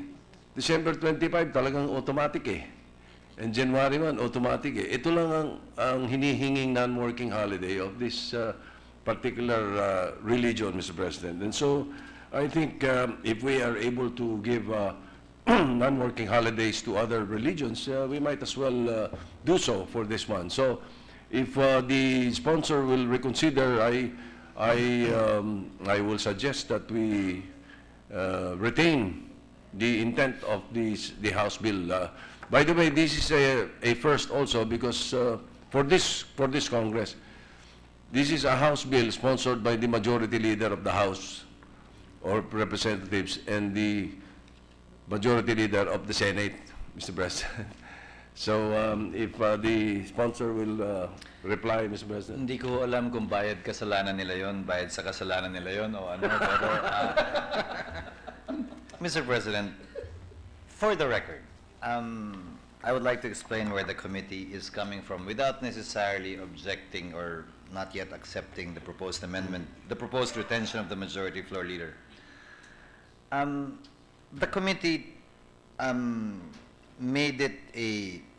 December 25, talagang automatic eh. And January 1, automatic eh. Ito lang ang hinihinging non-working holiday of this particular religion, Mr. President. And so, I think if we are able to give non-working holidays to other religions, we might as well do so for this one. So, if the sponsor will reconsider, I will suggest that we retain the intent of the House bill. By the way, this is a first also because for this Congress, This is a House bill sponsored by the Majority Leader of the House or Representatives and the Majority Leader of the Senate, Mr. President. So if the sponsor will reply, Mr. President.
Hindi ko alam kung bayad kasalanan nila yon, bayad sa kasalanan nila yon o ano, pero Mr. President, for the record, I would like to explain where the committee is coming from without necessarily objecting or not yet accepting the proposed amendment, the proposed retention of the majority floor leader. The committee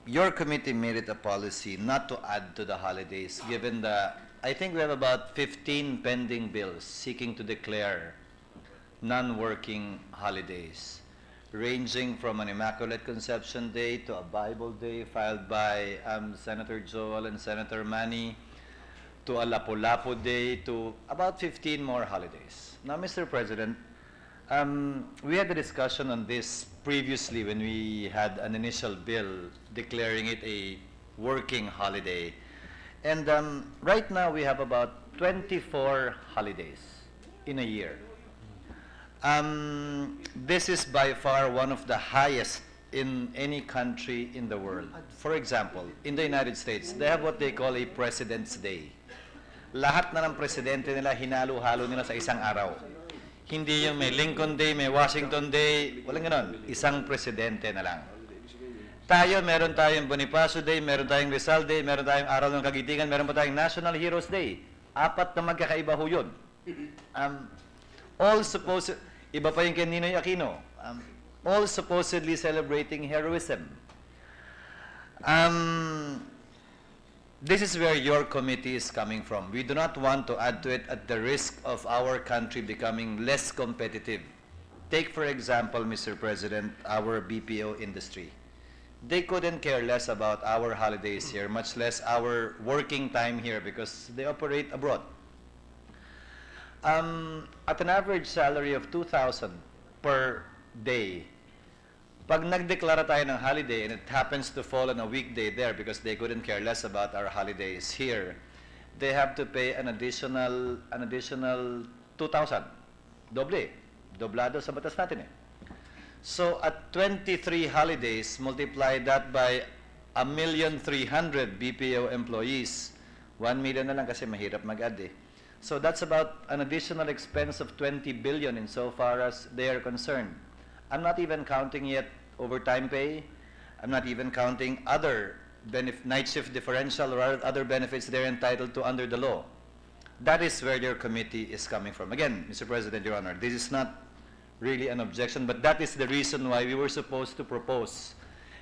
your committee made it a policy not to add to the holidays, given the, I think we have about 15 pending bills seeking to declare non-working holidays, ranging from an Immaculate Conception Day to a Bible Day filed by Senator Joel and Senator Manny, to a Lapu-Lapu Day, to about 15 more holidays. Now, Mr. President, we had a discussion on this previously when we had an initial bill declaring it a working holiday. And right now we have about 24 holidays in a year. This is by far one of the highest in any country in the world. For example, in the United States, they have what they call a President's Day. Lahat na ng presidente nila hinalo-halo nila sa isang araw. Hindi yung may Lincoln Day, may Washington Day, walang ganon. Isang presidente na lang. Tayo, meron tayong Bonifacio Day, meron tayong Rizal Day, meron tayong Araw ng Kagitigan, meron pa tayong National Heroes Day. 4 na magkakaiba ho yun. All supposed, iba pa yung kay Ninoy Aquino, all supposedly celebrating heroism. This is where your committee is coming from. We do not want to add to it at the risk of our country becoming less competitive. Take, for example, Mr. President, our BPO industry. They couldn't care less about our holidays here, much less our working time here, because they operate abroad. At an average salary of 2,000 per day, pag nagdeklara tayo ng holiday and it happens to fall on a weekday there because they couldn't care less about our holidays here, they have to pay an additional 2,000. Doblado sa batas natin eh. So at 23 holidays, multiply that by 1,300,000 BPO employees. 1 million na lang kasi mahirap mag-add eh. So that's about an additional expense of 20 billion insofar as they are concerned. I'm not even counting yet overtime pay. I'm not even counting other night shift differential or other benefits they're entitled to under the law. That is where your committee is coming from. Again, Mr. President, Your Honor, this is not really an objection, but that is the reason why we were supposed to propose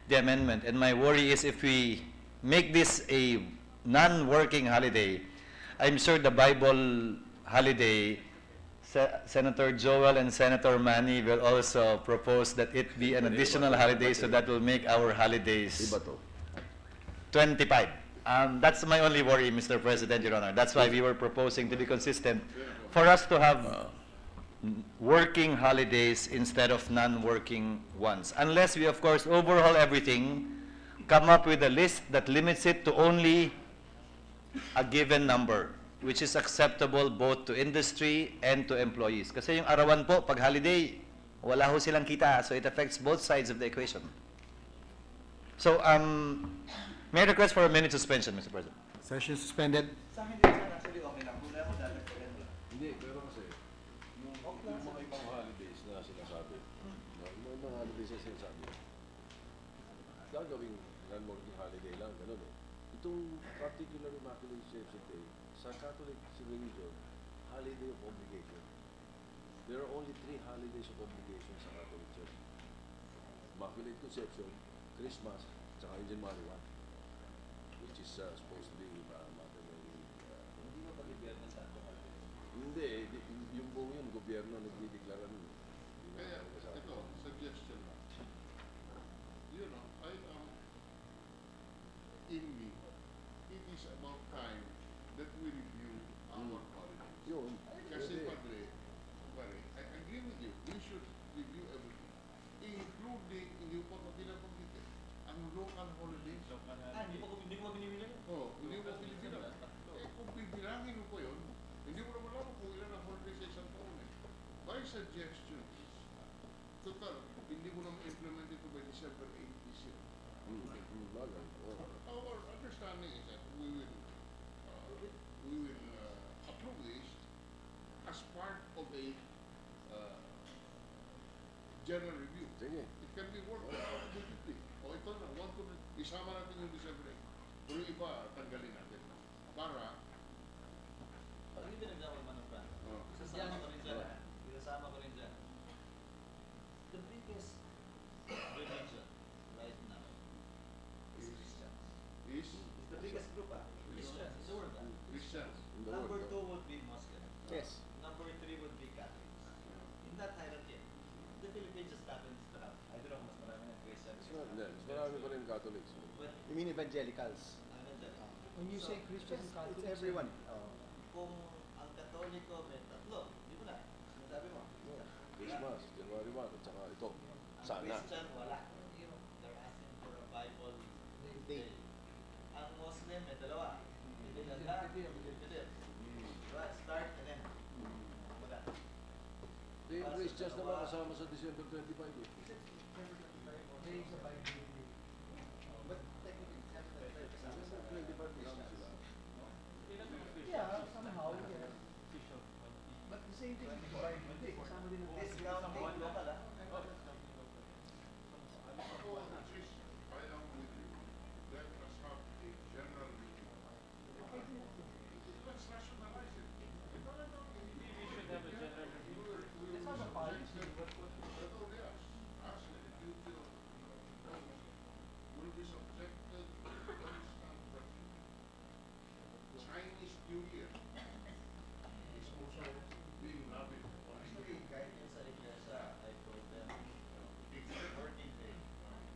the amendment. And my worry is if we make this a non-working holiday, I'm sure the Bible holiday, Senator Joel and Senator Manny will also propose that it be an additional holiday, so that will make our holidays 25. That's my only worry, Mr. President, Your Honor. That's why we were proposing to be consistent for us to have working holidays instead of non-working ones. Unless we, of course, overhaul everything, come up with a list that limits it to only a given number, which is acceptable both to industry and to employees. Kasi yung arawan po, pag holiday, wala ho silang kita, so it affects both sides of the equation. So, may I request for a minute suspension, Mr. President?
Session suspended.
Hindi, pero kasi, yung mga ibang holidays na sinasabi, yung mga holidays na sinasabi, gagawing non-working holiday lang, gano'n eh. Itong particular Immaculate Conception Day, sa Catholic religion, holiday of obligation. There are only 3 holidays of obligation sa Catholic Church. Immaculate Conception, Christmas, tsaka January 1, which is supposed to be Mother Mary. Hindi ba pag-ibiyerno sa ato? Hindi, yung buong yun, gobyerno nagdideklara nun.
Kaya, ito, suggestion lang. You know, in me, it is about time that we review our holidays.
Yun.
Kasi, Padre, I agree with you. We should review everything. Including, hindi ko pa pinabanggit eh, ang local holidays.
Hindi ko binibili.
Oh, hindi mo Pilipino. Eh, kung bibilangin mo December 8 this year. Our understanding is that we will approve this as part of a general review.
Sige.
It can be worked out immediately. O ito na, isama natin yung December 8. Pero yung iba, tanggalin natin. Para,
Pag hindi nagdawal man ng plan, sasama ko rin dyan. Sasama ko rin dyan. The biggest religion right now is Christians.
is
It's the biggest group, Christians in the world.
Christians.
Number 2 would be Muslim.
Yes.
Number 3 would be Catholics. In that hierarchy, the Philippines just happens to have, I don't know, mas marami ng Christians.
Mas marami pa rin Catholics.
But
You mean evangelicals?
evangelical.
When you say Christian,
It's everyone.
Kung ang Katoliko may tatlo, di mo na, sinasabi mo.
Christmas, January 1, at saka ito.
Ang
Sana.
Christian, wala. They're asking for a Bible day. Ang Muslim, may dalawa. Diba? Start and end. Wala.
Yung Christians naman kasama sa December 25 eh.
But technically, December 25 kasama sa
December 25 kasama sila.
Yeah, somehow, yes. But the same thing with the Bible Day. Kasama din ang
discounting local, ah.
Ako, which is, I am with you. Let us have a general review. Let's nationalize it.
We should have a general review.
It's not a policy.
Will be subjected to constant review. Chinese New Year is also being levied on
Actually, kahit yung sa iglesia, I told them, it's a working day,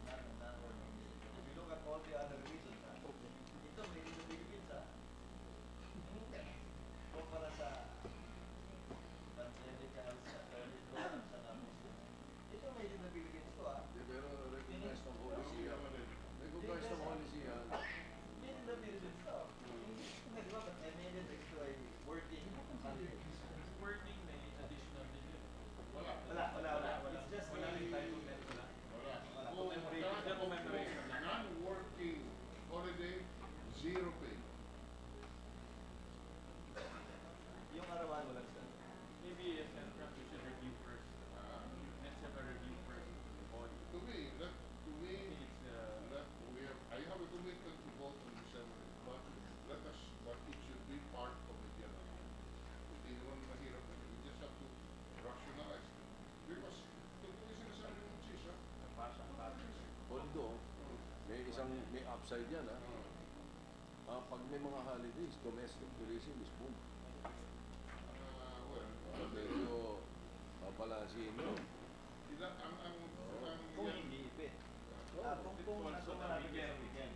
not a non-working day. If you look at all the other reasons, ito may in the Philippines, kumpara sa evangelicals, sa Catholics, sa non-Muslim. Ito may in the Philippines to,
Pero recognize ng policy yan. Recognize ng policy yan.
May in the Philippines to. Hindi ba, but I made it into a working country.
Working may additional day.
Wala. It's just
Wala rin tayo wala. Commemoration lang.
non-working holiday, zero pay.
yung arawan mo lang siya.
Maybe a central we should review first. Let's have a review first.
To me, that we have, I have a commitment to vote on December, but it should be part of the general. Hindi naman mahirap. We just have to rationalize it. Because, ito yung sinasabi ng Chis,
Although, may upside yan ha. Pag may mga holidays, domestic tourism is boom. Medyo papalansin mo.
Kung hindi ipit. Kung nasa marami sa weekend.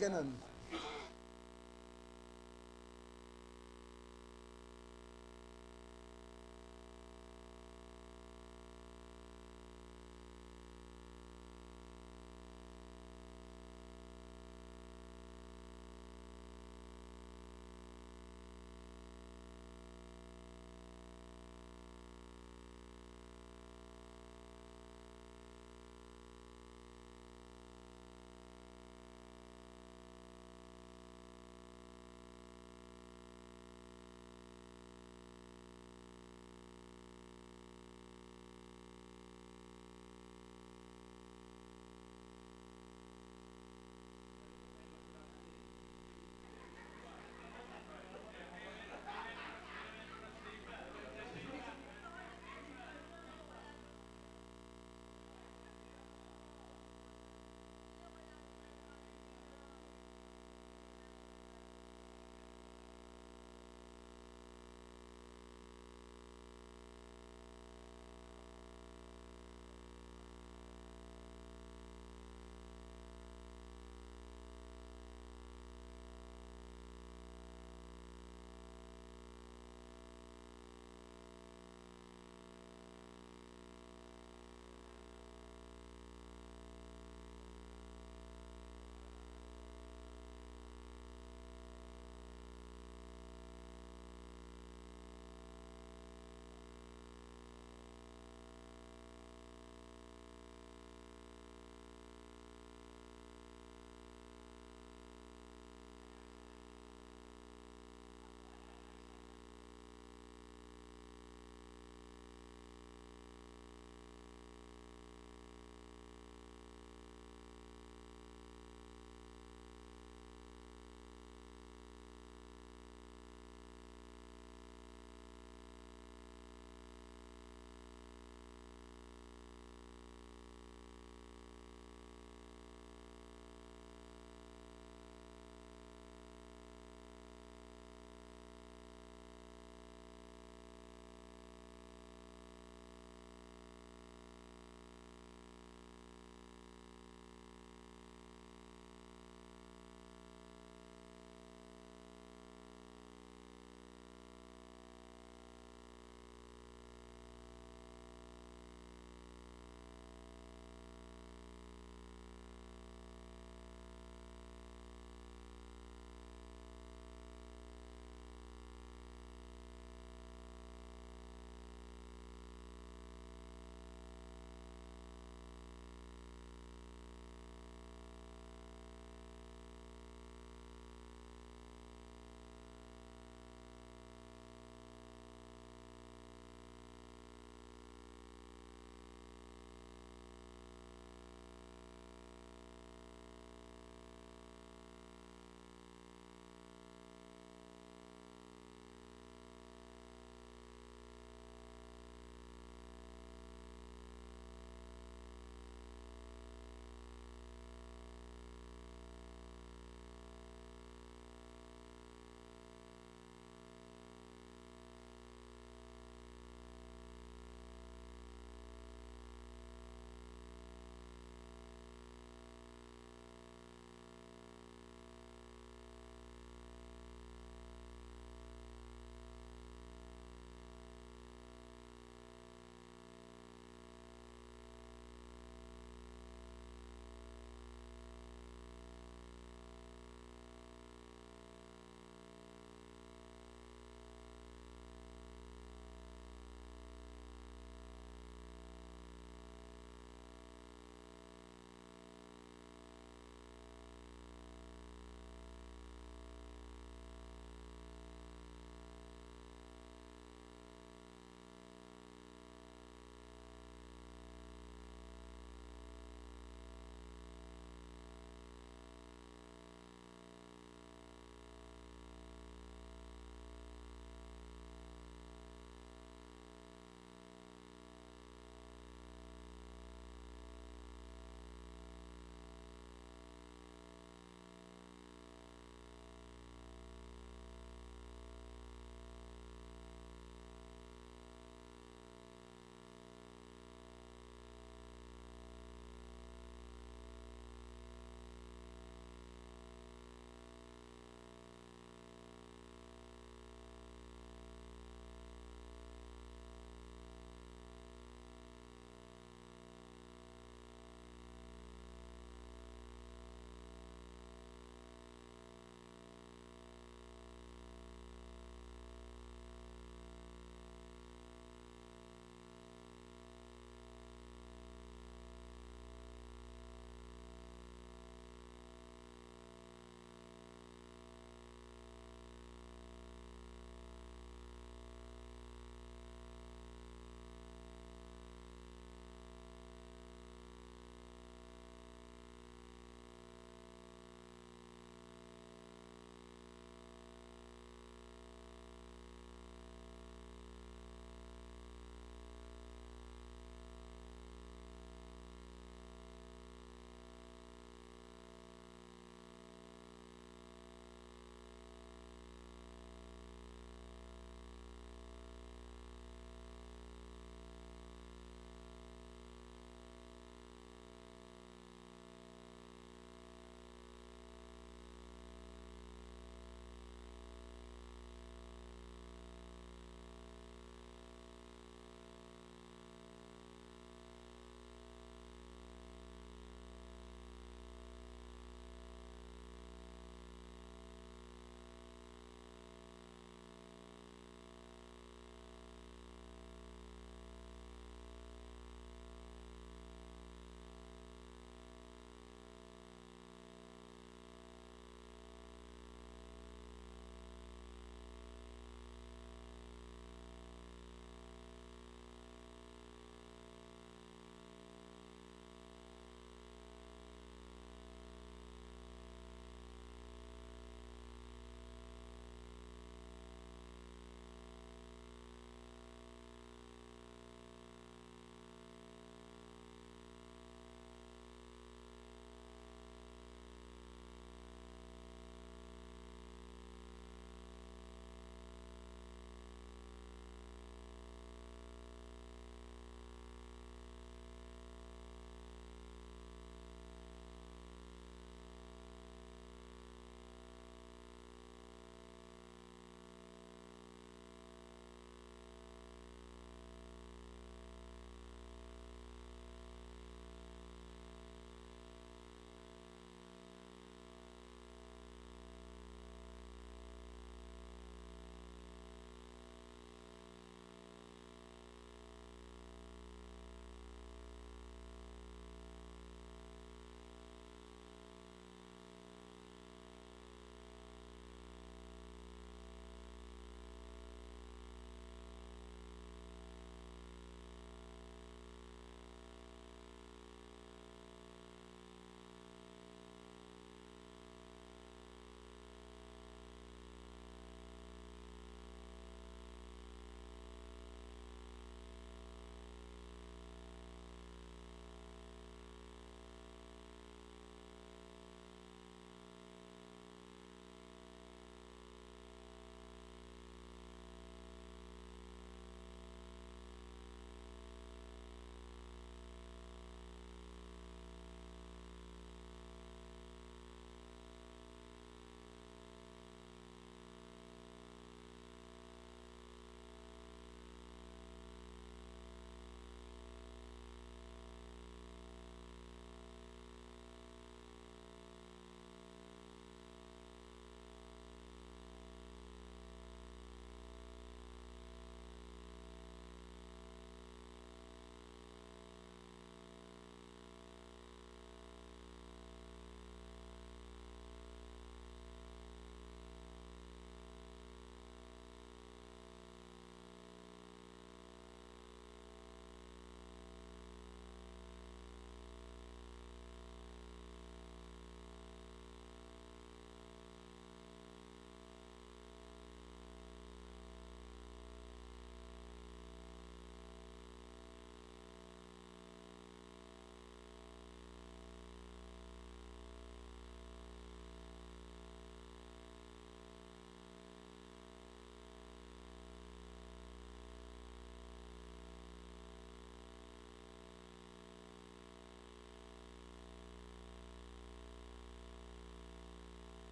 ganun.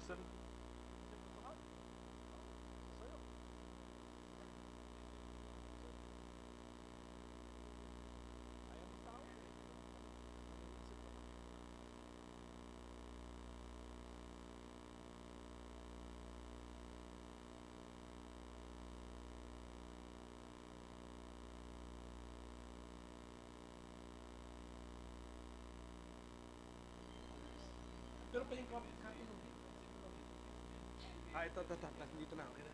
Pero pa yung copy mo. Ito. Dito na. Okay na.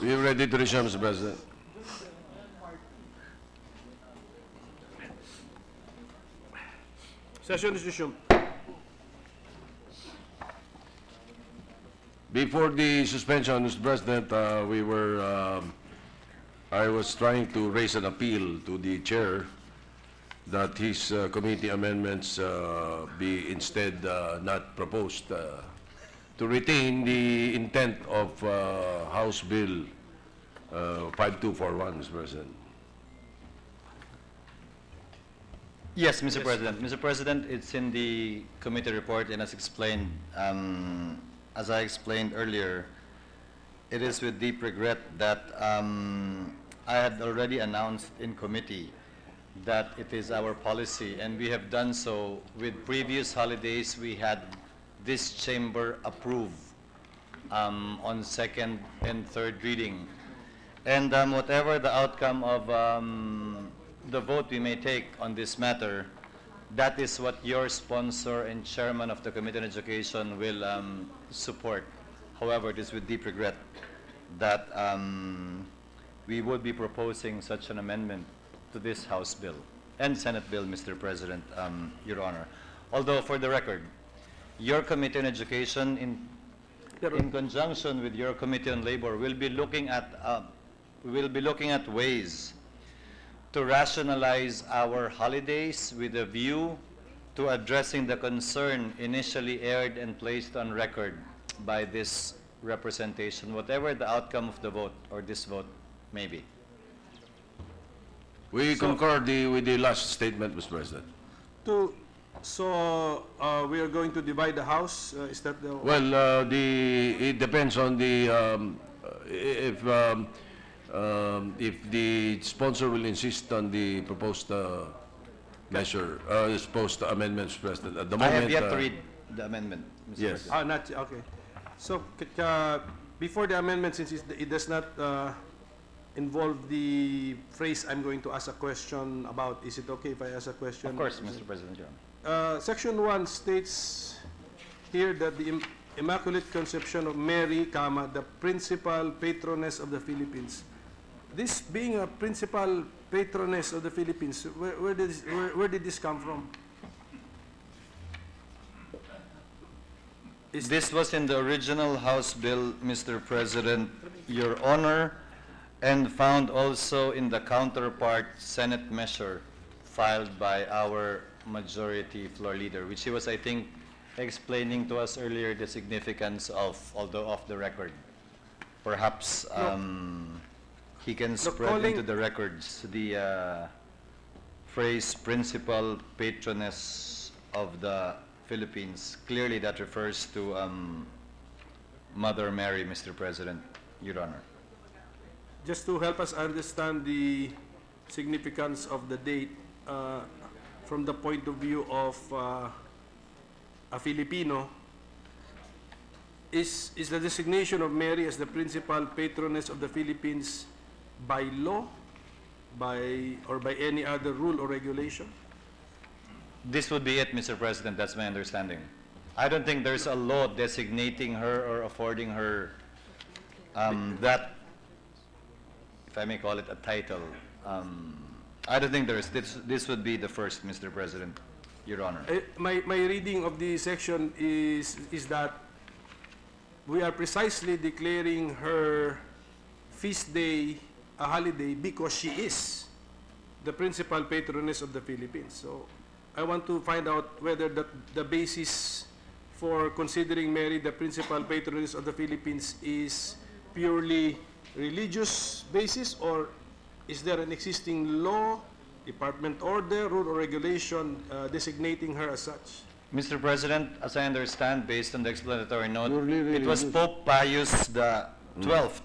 We are ready to resume, Mr. President.
Session is resumed.
Before the suspension, Mr. President, I was trying to raise an appeal to the chair that his committee amendments be instead not proposed to retain the intent of House Bill 5241, Mr. President.
Yes, Mr. President. Mr. President, it's in the committee report and as explained, as I explained earlier, it is with deep regret that I had already announced in committee that it is our policy, and we have done so with previous holidays. We had this chamber approve on second and third reading. And whatever the outcome of the vote we may take on this matter, that is what your sponsor and chairman of the Committee on Education will support. However, it is with deep regret that we would be proposing such an amendment to this House bill and Senate bill, Mr. President, Your Honor. Although, for the record, your Committee on Education, in conjunction with your Committee on Labor, will be looking at ways to rationalize our holidays with a view to addressing the concern initially aired and placed on record by this representation, whatever the outcome of the vote or this vote may be.
We concur with the last statement, Mr. President.
We are going to divide the House. Is that the...
Well, it depends on the if the sponsor will insist on the proposed measure, proposed amendments, President. At the moment,
I have yet to read the amendment, Mr.
Yes.
President.
okay. So, before the amendment, since it does not involve the phrase I'm going to ask a question about, is it okay if I ask a question?
Of course, Mr. President, Your Honor.
Section 1 states here that the Immaculate Conception of Mary, the principal patroness of the Philippines. This being a principal patroness of the Philippines, where did this come from?
This was in the original House bill, Mr. President, Your Honor, and found also in the counterpart Senate measure filed by our majority floor leader, which he was, I think, explaining to us earlier the significance of, although off the record. Perhaps he can spread into the records the phrase principal patroness of the Philippines. Clearly that refers to Mother Mary, Mr. President, Your Honor.
Just to help us understand the significance of the date from the point of view of a Filipino, is the designation of Mary as the principal patroness of the Philippines by law, or by any other rule or regulation?
This would be it, Mr. President. That's my understanding. I don't think there's a law designating her or affording her that, if I may call it a title. I don't think there is. This would be the first, Mr. President, Your Honor.
My reading of the section is that we are precisely declaring her feast day a holiday because she is the principal patroness of the Philippines. So I want to find out whether the basis for considering Mary the principal patroness of the Philippines is purely religious basis or is there an existing law, department order, rule, or regulation designating her as such?
Mr. President, as I understand, based on the explanatory note, it was Pope Pius the 12th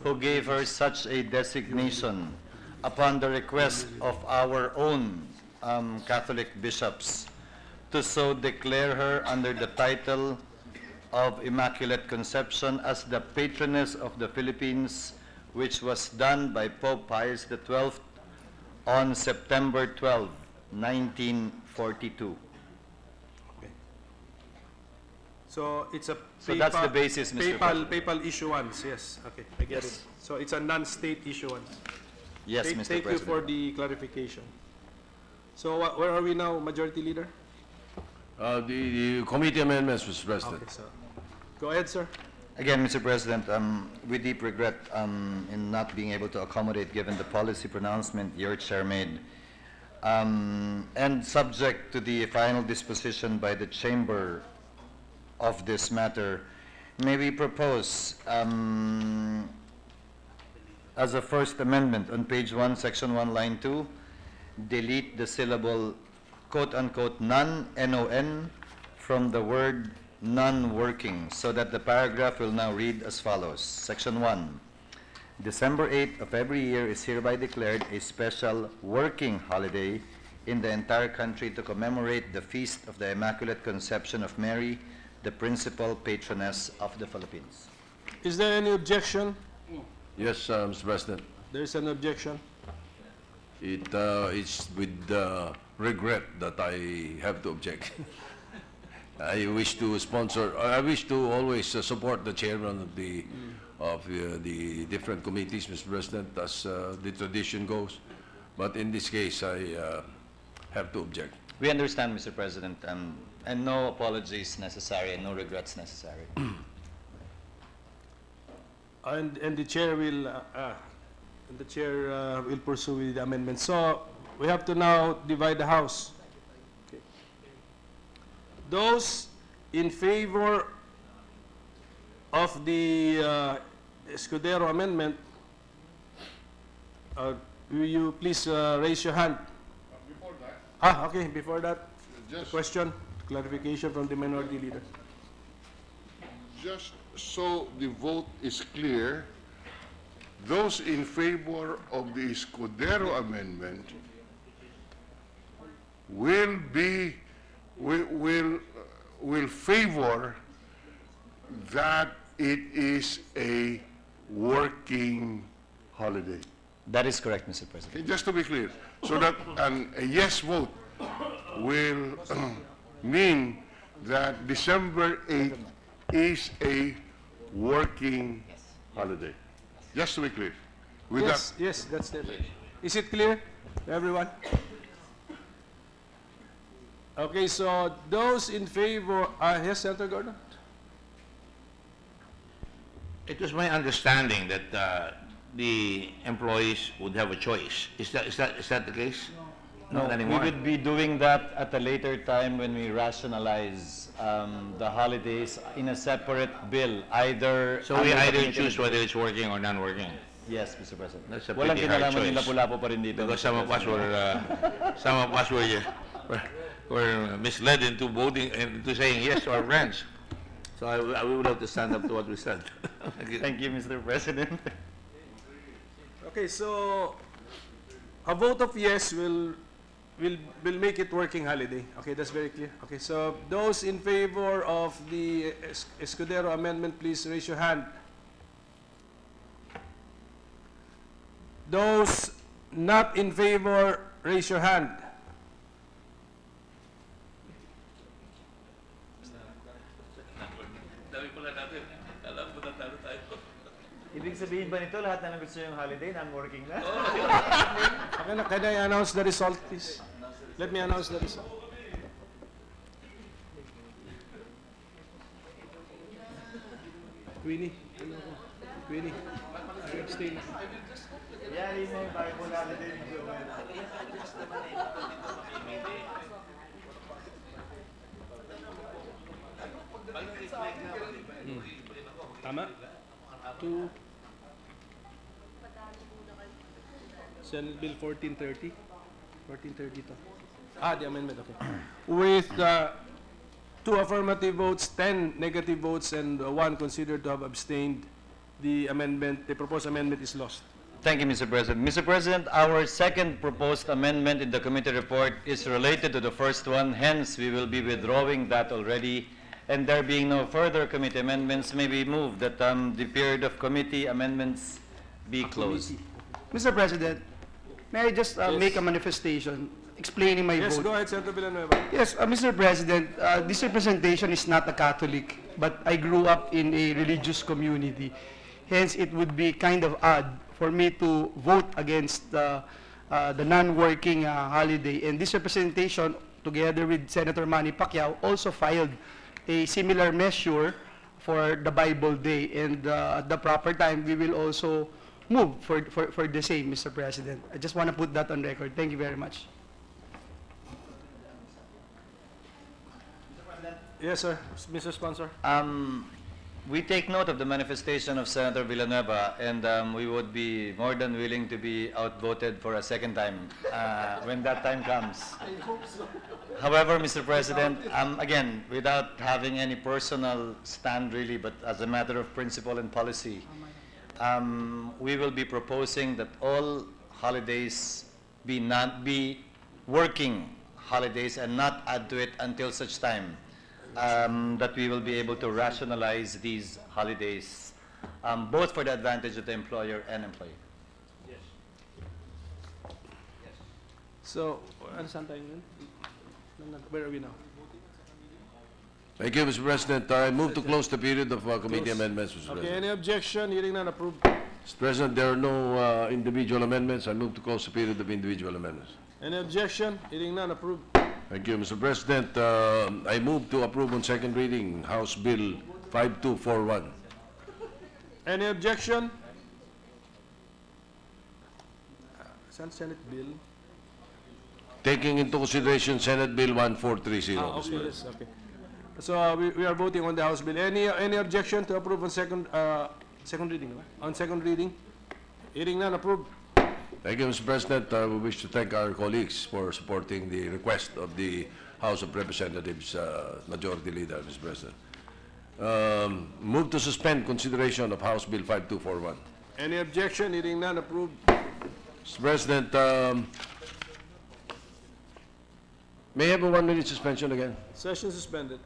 who gave her such a designation upon the request of our own Catholic bishops to so declare her under the title of Immaculate Conception as the patroness of the Philippines, which was done by Pope Pius XII on September 12, 1942.
So it's a
So that's the basis, Mr. President.
papal issuance, yes. Okay, I get it. So it's a non-state issuance.
Yes, Mr.
Thank you
President.
for the clarification. So where are we now, Majority Leader?
The committee amendments, Mr. President.
Okay, so go ahead, sir.
Again, Mr. President, with deep regret in not being able to accommodate given the policy pronouncement your chair made, and subject to the final disposition by the chamber of this matter, may we propose as a first amendment on page 1, section 1, line 2, delete the syllable quote-unquote none, N-O-N, from the word non-working, so that the paragraph will now read as follows. Section 1, December 8th of every year is hereby declared a special working holiday in the entire country to commemorate the feast of the Immaculate Conception of Mary, the principal patroness of the Philippines.
Is there any objection?
Yes, Mr. President.
There's an objection.
It's with regret that I have to object. I wish to always support the chairman of the different committees, Mr. President, as the tradition goes. But in this case, I have to object.
We understand, Mr. President, and no apologies necessary and no regrets necessary.
And the chair will pursue with the amendment. So we have to now divide the House. Okay. Those in favor of the Escudero amendment, will you please raise your hand?
Before that,
Okay. Before that,
just
question, clarification from the minority leader.
Just so the vote is clear, those in favor of the Escudero amendment will favor that it is a working holiday.
That is correct, Mr. President.
Okay, just to be clear, so that a yes vote will mean that December 8th is a working holiday. Just to be clear. With
Yes, yes, that's it. Is it clear to everyone? Okay, so those in favor, yes, Senator Gordon?
It was my understanding that the employees would have a choice. Is that the case?
No,
Not
we
anymore.
would be doing that at a later time when we rationalize the holidays in a separate bill, either...
So we
under the
either
committee-
choose whether it's working or non-working.
Yes, Mr. President.
That's a
Walang
pretty hard
kinalaman nila
choice.
Lapu-Lapu pa rin dito.
Because
Mr.
some of us were misled into voting into saying yes to our friends. So I would have to stand up to what we said.
Thank you, Mr. President.
Okay, so a vote of yes will make it working holiday. Okay, that's very clear. Okay, so those in favor of the Escudero amendment, please raise your hand. Those not in favor, raise your hand.
Ibig sabihin ba nito, lahat na gusto yung holiday, non-working na?
Can I announce the result, please? Let me announce the result. Queenie. Queenie. I abstain.
Yeah, yun na yung Bible holiday ni Joel.
Tama? 2. Senate Bill 1430. 1430 to. The amendment, okay. With 2 affirmative votes, 10 negative votes, and 1 considered to have abstained, the proposed amendment is lost.
Thank you, Mr. President. Mr. President, our second proposed amendment in the committee report is related to the first one. Hence, we will be withdrawing that already. And there being no further committee amendments, may we move that the period of committee amendments be closed.
Mr. President, may I just make a manifestation explaining my
Yes,
vote?
go ahead, Senator Villanueva.
Yes, Mr. President, this representation is not a Catholic, but I grew up in a religious community. Hence, it would be kind of odd for me to vote against the non-working holiday. And this representation, together with Senator Manny Pacquiao, also filed a similar measure for the Bible Day. And at the proper time, we will also move for the same, Mr. President. I just want to put that on record. Thank you very much.
Yes, sir. Mr. Sponsor.
We take note of the manifestation of Senator Villanueva, and we would be more than willing to be outvoted for a second time when that time comes.
I hope so.
However, Mr. President, again, without having any personal stand really, but as a matter of principle and policy, we will be proposing that all holidays be working holidays and not add to it until such time that we will be able to rationalize these holidays, both for the advantage of the employer and employee.
Yes. So, saan tayo ngayon? Where are we now?
Thank you, Mr. President. I move to close the period of committee amendments, Mr.
Okay,
President.
any objection? Hearing none, approved.
Mr. President, there are no individual amendments. I move to close the period of individual amendments.
Any objection? Hearing none, approved.
Thank you, Mr. President. I move to approve on second reading House Bill 5241.
Any objection? Saan Senate Bill?
Taking into consideration Senate Bill 1430, Mr.
Okay,
President.
yes, okay. So we are voting on the House Bill. Any objection to approve on second reading? On second reading? Hearing none, approved.
Thank you, Mr. President. We wish to thank our colleagues for supporting the request of the House of Representatives Majority Leader, Mr. President. Move to suspend consideration of House Bill 5241.
Any objection? Hearing none, approved.
Mr. President, may I have a 1-minute suspension again?
Session suspended.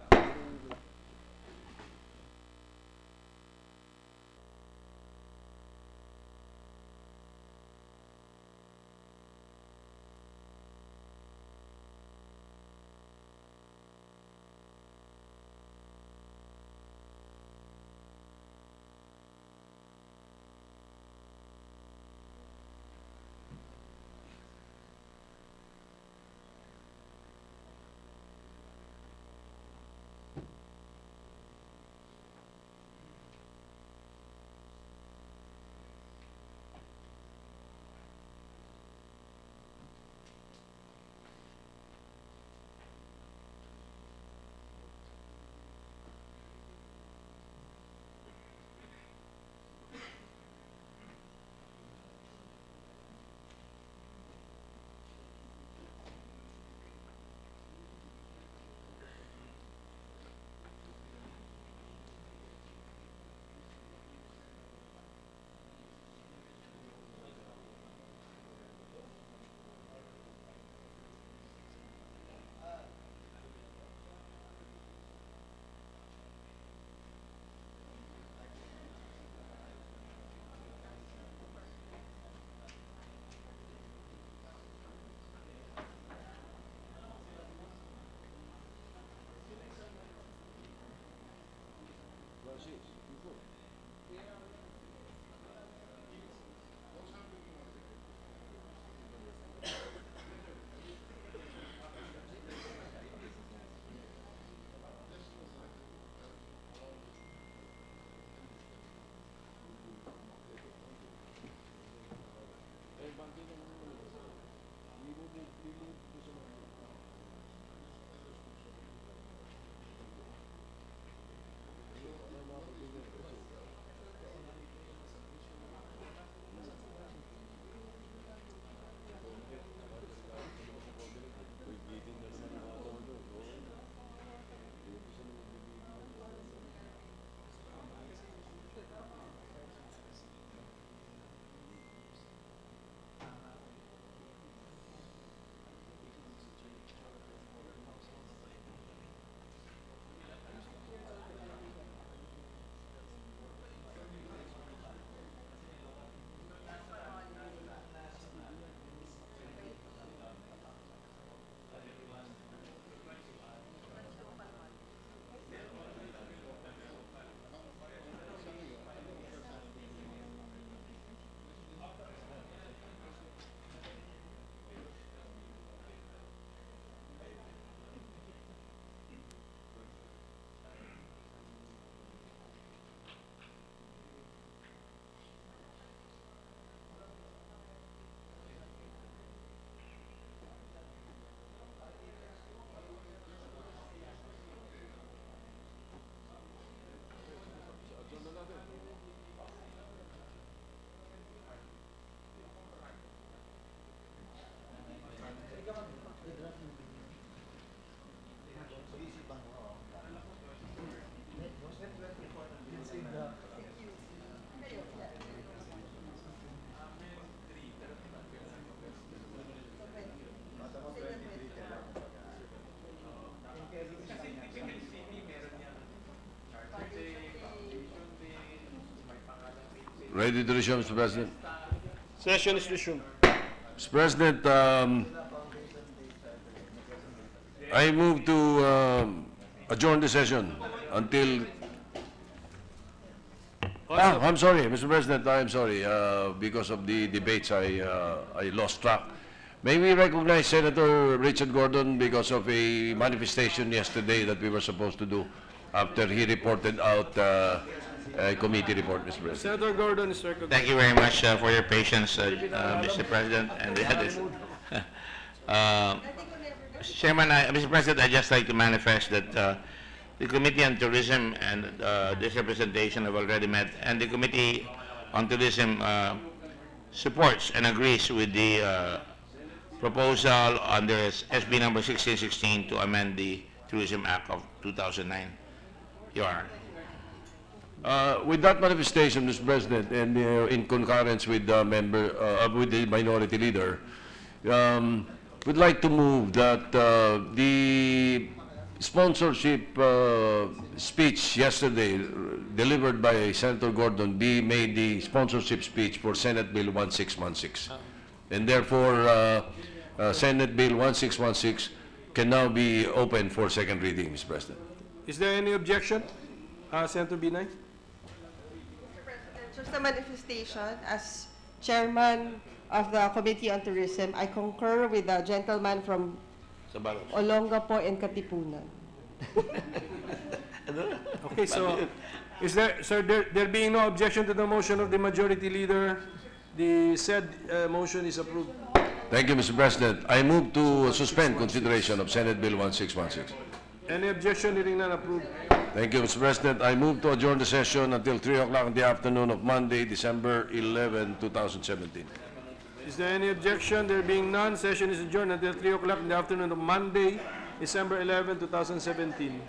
Ready to resume, Mr. President?
Session is resumed.
Mr. President, I move to adjourn the session until... I'm sorry, Mr. President, I'm sorry. Because of the debates, I lost track. May we recognize Senator Richard Gordon because of a manifestation yesterday that we were supposed to do after he reported out a committee report, Mr. President.
Senator Gordon is recognized.
Thank you very much for your patience, Mr. President. And the others. Mr. Chairman, Mr. President, I'd just like to manifest that the Committee on Tourism and this representation have already met, and the Committee on Tourism supports and agrees with the proposal under SB number 1616 to amend the Tourism Act of 2009. Your Honor.
With that manifestation, Mr. President, and in concurrence with the with the minority leader, we'd like to move that the sponsorship speech yesterday delivered by Senator Gordon be made the sponsorship speech for Senate Bill 1616. And therefore, Senate Bill 1616 can now be open for second reading, Mr. President.
Is there any objection? Senator Binay?
Mr. President, just a manifestation. As chairman of the Committee on Tourism, I concur with the gentleman from Olongapo and Katipunan.
Okay, so is there, sir, there being no objection to the motion of the majority leader, the said motion is approved.
Thank you, Mr. President. I move to suspend consideration of Senate Bill 1616.
Any objection? Hearing none, approved.
Thank you, Mr. President. I move to adjourn the session until 3 o'clock in the afternoon of Monday, December 11, 2017.
Is there any objection? There being none, session is adjourned until 3 o'clock in the afternoon of Monday, December 11, 2017.